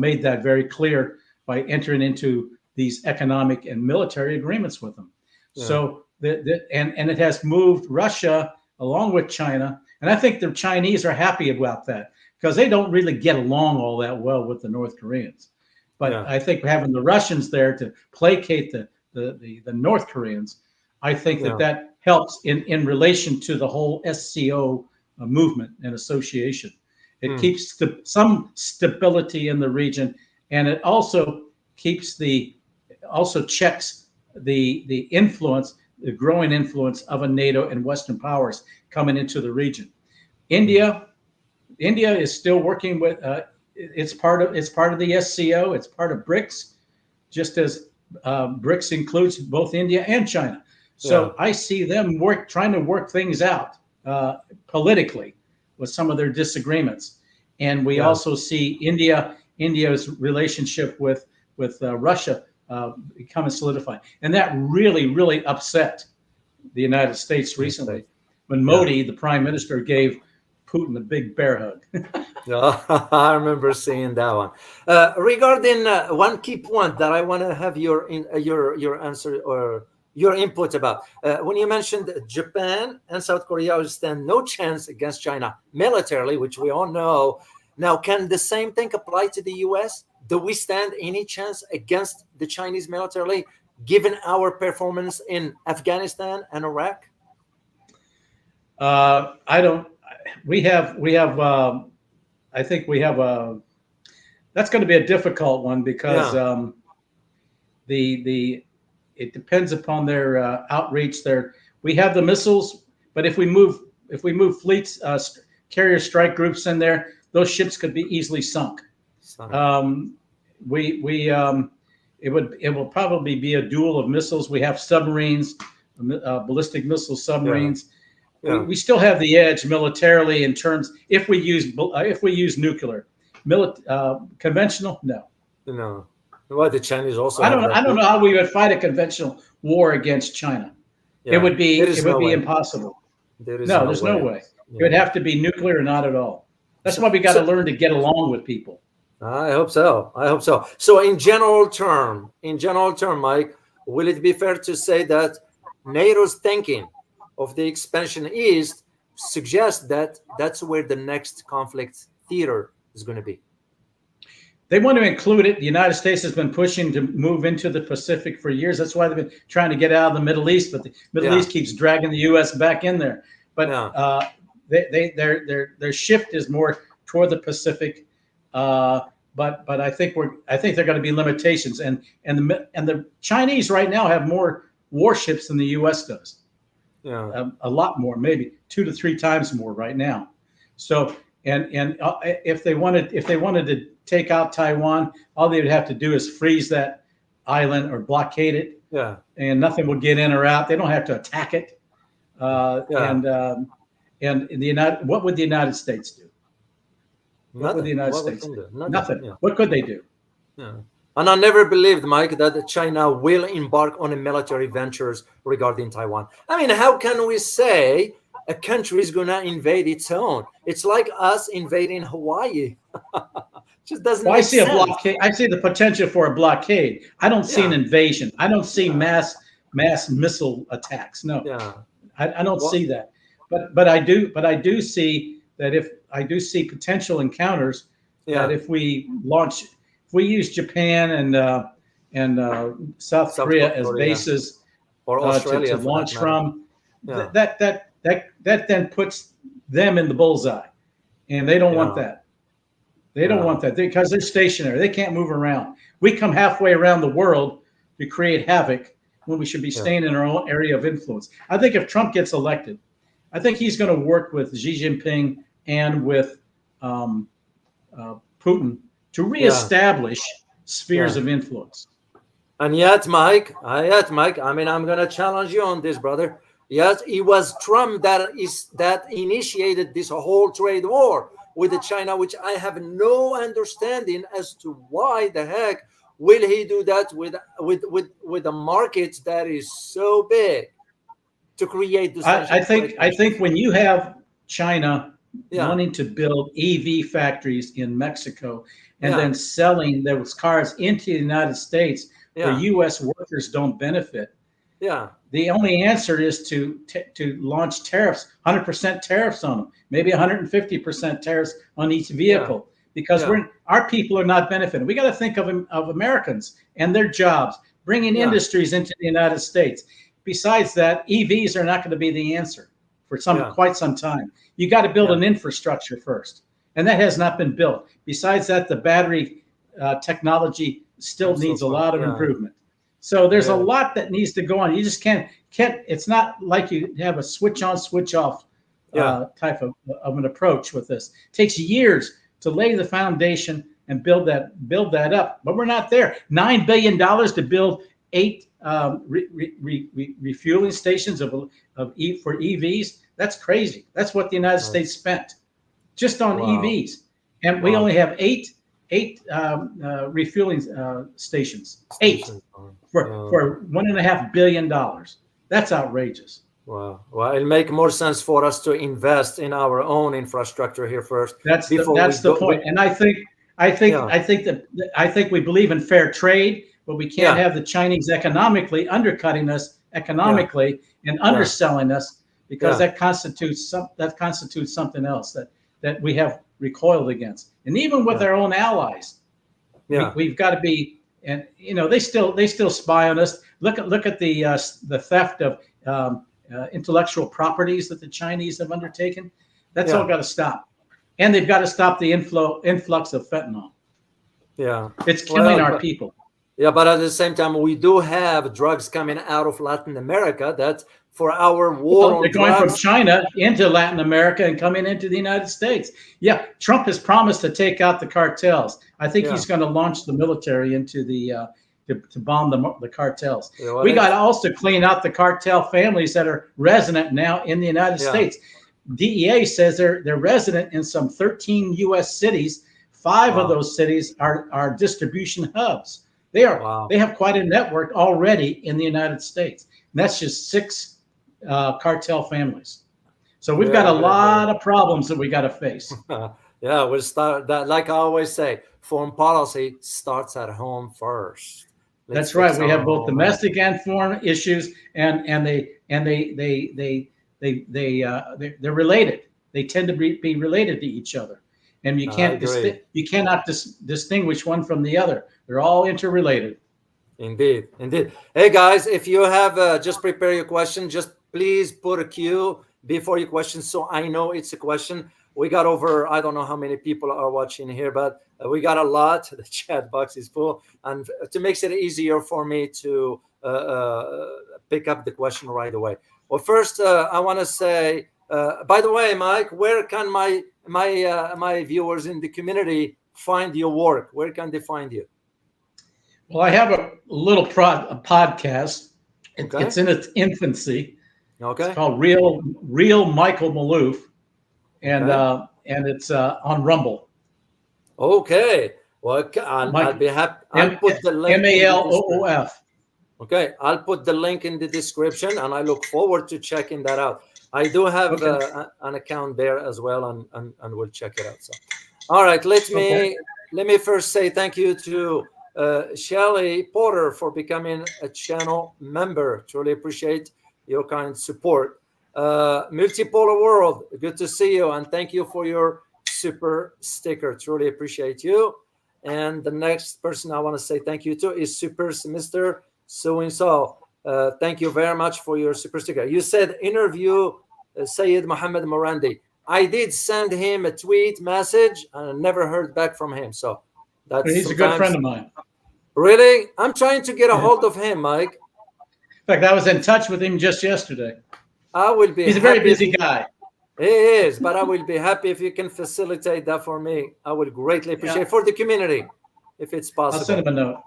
made that very clear by entering into these economic and military agreements with them. So and it has moved Russia along with China. And I think the Chinese are happy about that because they don't really get along all that well with the North Koreans. But I think having the Russians there to placate the North Koreans, I think that helps in relation to the whole SCO movement and association. It keeps some stability in the region, and it also keeps checks the influence, the growing influence of a NATO and Western powers coming into the region. India is still working with. It's part of the SCO. It's part of BRICS, just as BRICS includes both India and China. So I see them trying to work things out politically with some of their disagreements, and we also see India's relationship with Russia becoming solidified, and that really upset the United States recently when Modi, the prime minister, gave Putin a big bear hug. I remember seeing that one. Regarding one key point that I want to have your answer or your input about, when you mentioned Japan and South Korea will stand no chance against China militarily, which we all know. Now, can the same thing apply to the U.S.? Do we stand any chance against the Chinese militarily, given our performance in Afghanistan and Iraq? I don't. We have. I think we have a. That's going to be a difficult one because it depends upon their outreach. We have the missiles, but if we move fleets, carrier strike groups in there, those ships could be easily sunk. It will probably be a duel of missiles. We have submarines, ballistic missile submarines. We still have the edge militarily in terms if we use nuclear, conventional. No. Well, the Chinese also. I don't know how we would fight a conventional war against China. It would be impossible. There's no way. It would have to be nuclear, or not at all. That's why we got to learn to get along with people. I hope so. So in general term, Mike, will it be fair to say that NATO's thinking of the expansion east suggests that that's where the next conflict theater is going to be? They want to include it. The United States has been pushing to move into the Pacific for years. That's why they've been trying to get out of the Middle East, but the Middle East keeps dragging the U.S. back in there. But their shift is more toward the Pacific. But I think there are going to be limitations, and the Chinese right now have more warships than the U.S. does. a lot more, maybe 2 to 3 times more right now. So, and if they wanted to take out Taiwan, all they would have to do is freeze that island or blockade it. Yeah. And nothing will get in or out. They don't have to attack it. And what would the United States do? What would the United States do? Nothing. Yeah. What could they do? Yeah. And I never believed, Mike, that China will embark on a military ventures regarding Taiwan. I mean, how can we say a country is going to invade its own? It's like us invading Hawaii. Just doesn't make sense. A blockade. I see the potential for a blockade. I don't see an invasion. I don't see mass missile attacks. No, I don't see that. But I do see that if I do see potential encounters that if we use Japan and South Korea as bases or Australia to launch from, that then puts them in the bullseye, and they don't want that. They don't want that because they're stationary. They can't move around. We come halfway around the world to create havoc when we should be staying in our own area of influence. I think if Trump gets elected, I think he's going to work with Xi Jinping and with Putin to reestablish spheres of influence. And yet, Mike, I mean, I'm going to challenge you on this, brother. Yes, it was Trump that initiated this whole trade war with China, which I have no understanding as to why the heck will he do that with a market that is so big to create this. I think when you have China wanting to build EV factories in Mexico and then selling those cars into the United States where U.S. workers don't benefit. Yeah. The only answer is to launch tariffs, 100% tariffs on them, maybe 150% tariffs on each vehicle, because our people are not benefiting. We got to think of Americans and their jobs, bringing industries into the United States. Besides that, EVs are not going to be the answer for quite some time. You got to build an infrastructure first, and that has not been built. Besides that, the battery technology still needs a lot of improvement. So there's a lot that needs to go on. You just can't. It's not like you have a switch on, switch off type of an approach with this. It takes years to lay the foundation and build that up. But we're not there. $9 billion to build 8 refueling stations for EVs. That's crazy. That's what the United States spent just on EVs, and we only have 8 refueling stations. 8 for $1.5 billion. That's outrageous. Wow. Well, it'll make more sense for us to invest in our own infrastructure here first. That's the point. And I think we believe in fair trade, but we can't have the Chinese economically undercutting us economically and underselling us, because that constitutes something else that we have recoiled against. And even with our own allies, we've got to be. And they still spy on us. Look at the theft of intellectual properties that the Chinese have undertaken. That's all got to stop, and they've got to stop the influx of fentanyl. Yeah, it's killing our people. Yeah, but at the same time, we do have drugs coming out of Latin America that for our war on they're going from China into Latin America and coming into the United States. Yeah, Trump has promised to take out the cartels. I think he's going to launch the military into the to bomb the cartels. We got to also clean out the cartel families that are resident now in the United States. DEA says they're resident in some 13 U.S. cities. 5 of those cities are distribution hubs. They have quite a network already in the United States. And that's just 6 cartel families. So we've got a lot of problems that we got to face. We'll start that. Like I always say, foreign policy starts at home first. That's right. We have both domestic and foreign issues, and they're related. They tend to be related to each other, and you cannot distinguish one from the other. They're all interrelated. Indeed. Hey guys, if you have just prepare your question, just please put a Q before your question so I know it's a question. We got over, I don't know how many people are watching here, but we got a lot. The chat box is full, and to make it easier for me to pick up the question right away. Well, first, I want to say, by the way, Mike, where can my viewers in the community find your work? Where can they find you? Well, I have a little podcast. Okay. It's in its infancy. Okay. It's called Real Michael Maloof, and Okay. and it's on Rumble. Okay. Well, I'll be happy. I'll put the link in the description. Maloof. Okay, I'll put the link in the description, and I look forward to checking that out. I do have an account there as well, and we'll check it out. So, all right, let me first say thank you to Shelley Porter for becoming a channel member. Truly appreciate your kind support. Multipolar World, good to see you, and thank you for your super sticker. Truly appreciate you. And the next person I want to say thank you to is Mr. So-and-so. Thank you very much for your super sticker. You said interview Sayyid Mohammed Morandi. I did send him a tweet message and I never heard back from him. So he's a good friend of mine. Really? I'm trying to get a hold of him, Mike. In fact, I was in touch with him just yesterday. I will be. He's a very busy guy. He is, but I will be happy if you can facilitate that for me. I would greatly appreciate it for the community, if it's possible. I'll send him a note.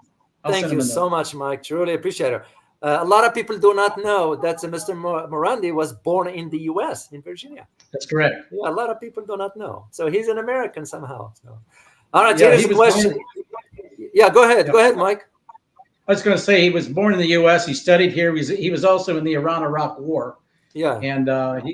Thank you so much, Mike. Truly appreciate it. A lot of people do not know that Mr. Morandi was born in the U.S., in Virginia. That's correct. Yeah, a lot of people do not know. So he's an American somehow. So, all right, here's a question. Yeah, go ahead. Yeah. Go ahead, Mike. I was going to say he was born in the U.S. He studied here. He was also in the Iran-Iraq War. Yeah. And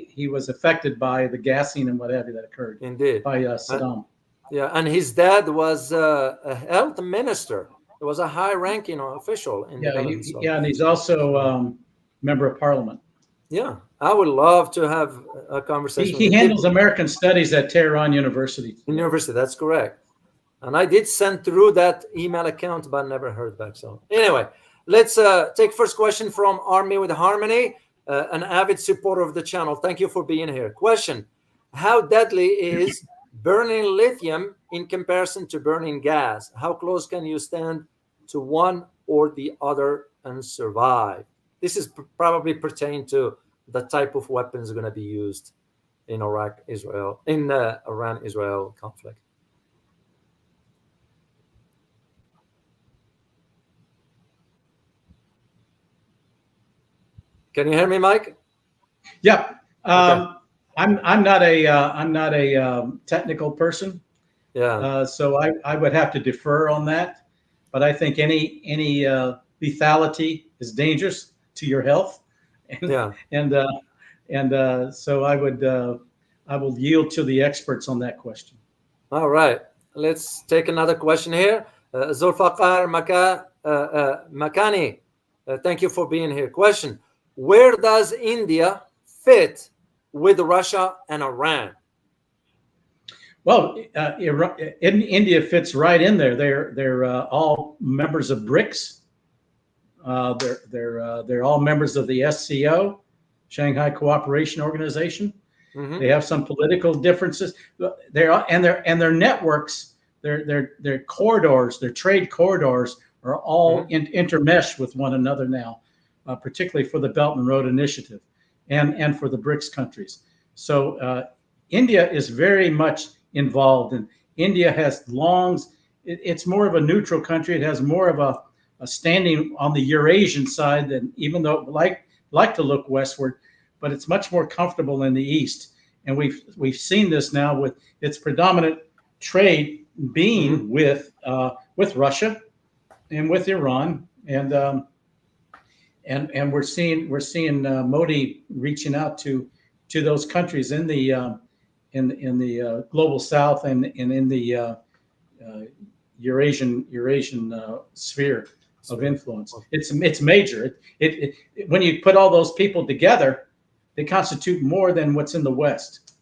he was affected by the gassing and what have you that occurred. Indeed. By Saddam. Yeah, and his dad was a health minister. He was a high-ranking official in the government. Yeah, and he's also a member of parliament. Yeah, I would love to have a conversation. He handles American studies at Tehran University. That's correct. And I did send through that email account, but never heard back. So anyway, let's take first question from Army with Harmony, an avid supporter of the channel. Thank you for being here. Question: how deadly is burning lithium in comparison to burning gas? How close can you stand to one or the other and survive? This is probably pertain to the type of weapons going to be used in Iran-Israel conflict. Can you hear me, Mike? Yeah. Okay. I'm not a technical person. Yeah. So I would have to defer on that. But I think any lethality is dangerous to your health. And, so I will yield to the experts on that question. All right. Let's take another question here. Zulfaqar Makani, thank you for being here. Question: where does India fit with Russia and Iran? Well, India fits right in there. They're all members of BRICS. They're all members of the SCO, Shanghai Cooperation Organization. Mm-hmm. They have some political differences. Their networks, their corridors, their trade corridors are all intermeshed with one another now, particularly for the Belt and Road Initiative, and for the BRICS countries. So India is very much involved, and India has it's more of a neutral country. It has more of a standing on the Eurasian side than, even though it like to look westward, but it's much more comfortable in the east. And we've seen this now with its predominant trade being with Russia and with Iran, and we're seeing Modi reaching out to those countries in the global south and in the Eurasian sphere of influence. It's major. It when you put all those people together, they constitute more than what's in the West.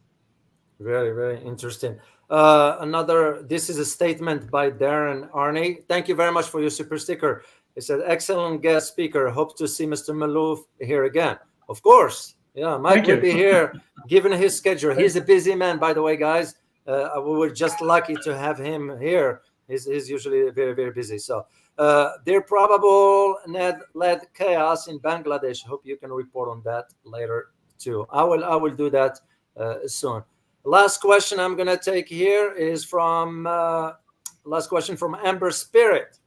Very, very interesting. This is a statement by Darren Arney. Thank you very much for your super sticker. He said, excellent guest speaker. Hope to see Mr. Maloof here again. Of course. Yeah, Mike will be here given his schedule. He's a busy man, by the way, guys. We were just lucky to have him here. He's usually very, very busy. So Their probable net-led chaos in Bangladesh. Hope you can report on that later too. I will do that soon. Last question I'm gonna take here is from last question from Amber Spirit.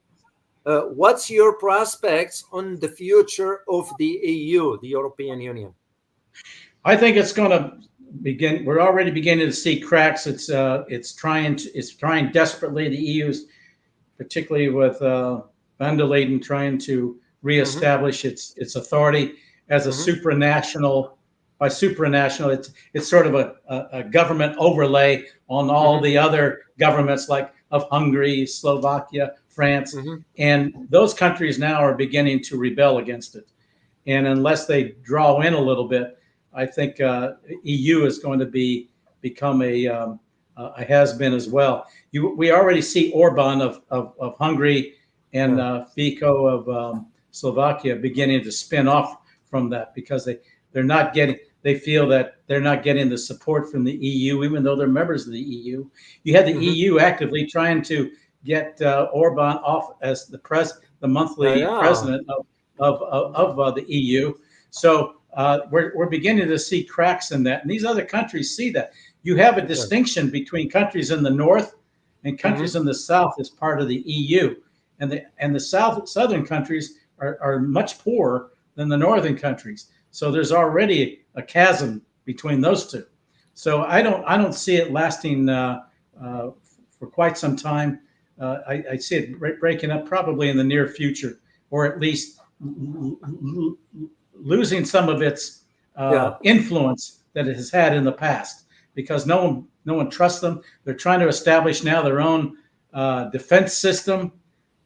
What's your prospects on the future of the EU, the European Union? I think it's going to begin. We're already beginning to see cracks. It's trying desperately. The EU's, particularly with van der Leyen, trying to reestablish its authority as a supranational. By supranational, it's sort of a government overlay on all the other governments like of Hungary, Slovakia, France, and those countries now are beginning to rebel against it. And unless they draw in a little bit, I think EU is going to become a has-been as well. We already see Orban of Hungary and Fico of Slovakia beginning to spin off from that because they feel that they're not getting the support from the EU, even though they're members of the EU. You had the EU actively trying to get Orban off as the monthly president of the EU. So we're beginning to see cracks in that, and these other countries see that. You have a distinction between countries in the north and countries in the south as part of the EU, and the southern countries are much poorer than the northern countries. So there's already a chasm between those two. So I don't see it lasting for quite some time. I see it breaking up probably in the near future, or at least losing some of its influence that it has had in the past, because no one trusts them. They're trying to establish now their own defense system,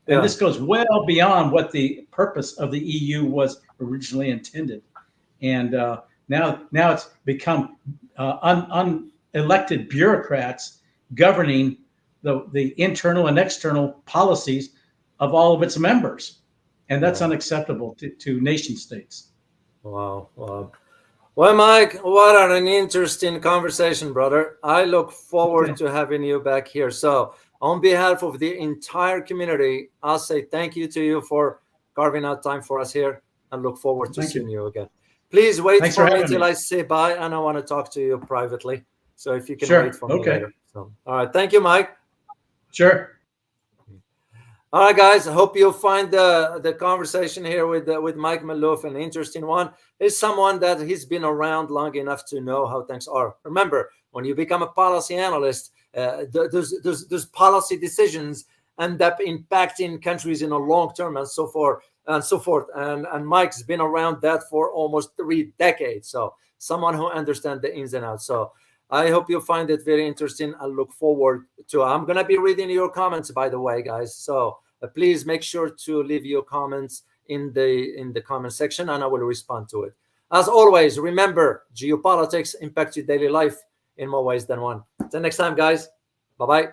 and this goes well beyond what the purpose of the EU was originally intended. And now it's become unelected bureaucrats governing the internal and external policies of all of its members, and that's unacceptable to nation states. Wow. Well, Mike, what an interesting conversation, brother. I look forward to having you back here. So on behalf of the entire community, I'll say thank you to you for carving out time for us here, and look forward to seeing you again. Please wait for me till I say bye, and I want to talk to you privately. So if you can wait for me later. So, all right. Thank you, Mike. Sure. All right, guys. I hope you'll find the conversation here with Mike Maloof an interesting one. He's someone that he's been around long enough to know how things are. Remember, when you become a policy analyst, those policy decisions end up impacting countries in a long term and so forth. And Mike's been around that for almost 3 decades. So someone who understands the ins and outs. So I hope you find it very interesting. I look forward to it. I'm going to be reading your comments, by the way, guys. So please make sure to leave your comments in the comment section, and I will respond to it. As always, remember, geopolitics impact your daily life in more ways than one. Until next time, guys. Bye-bye.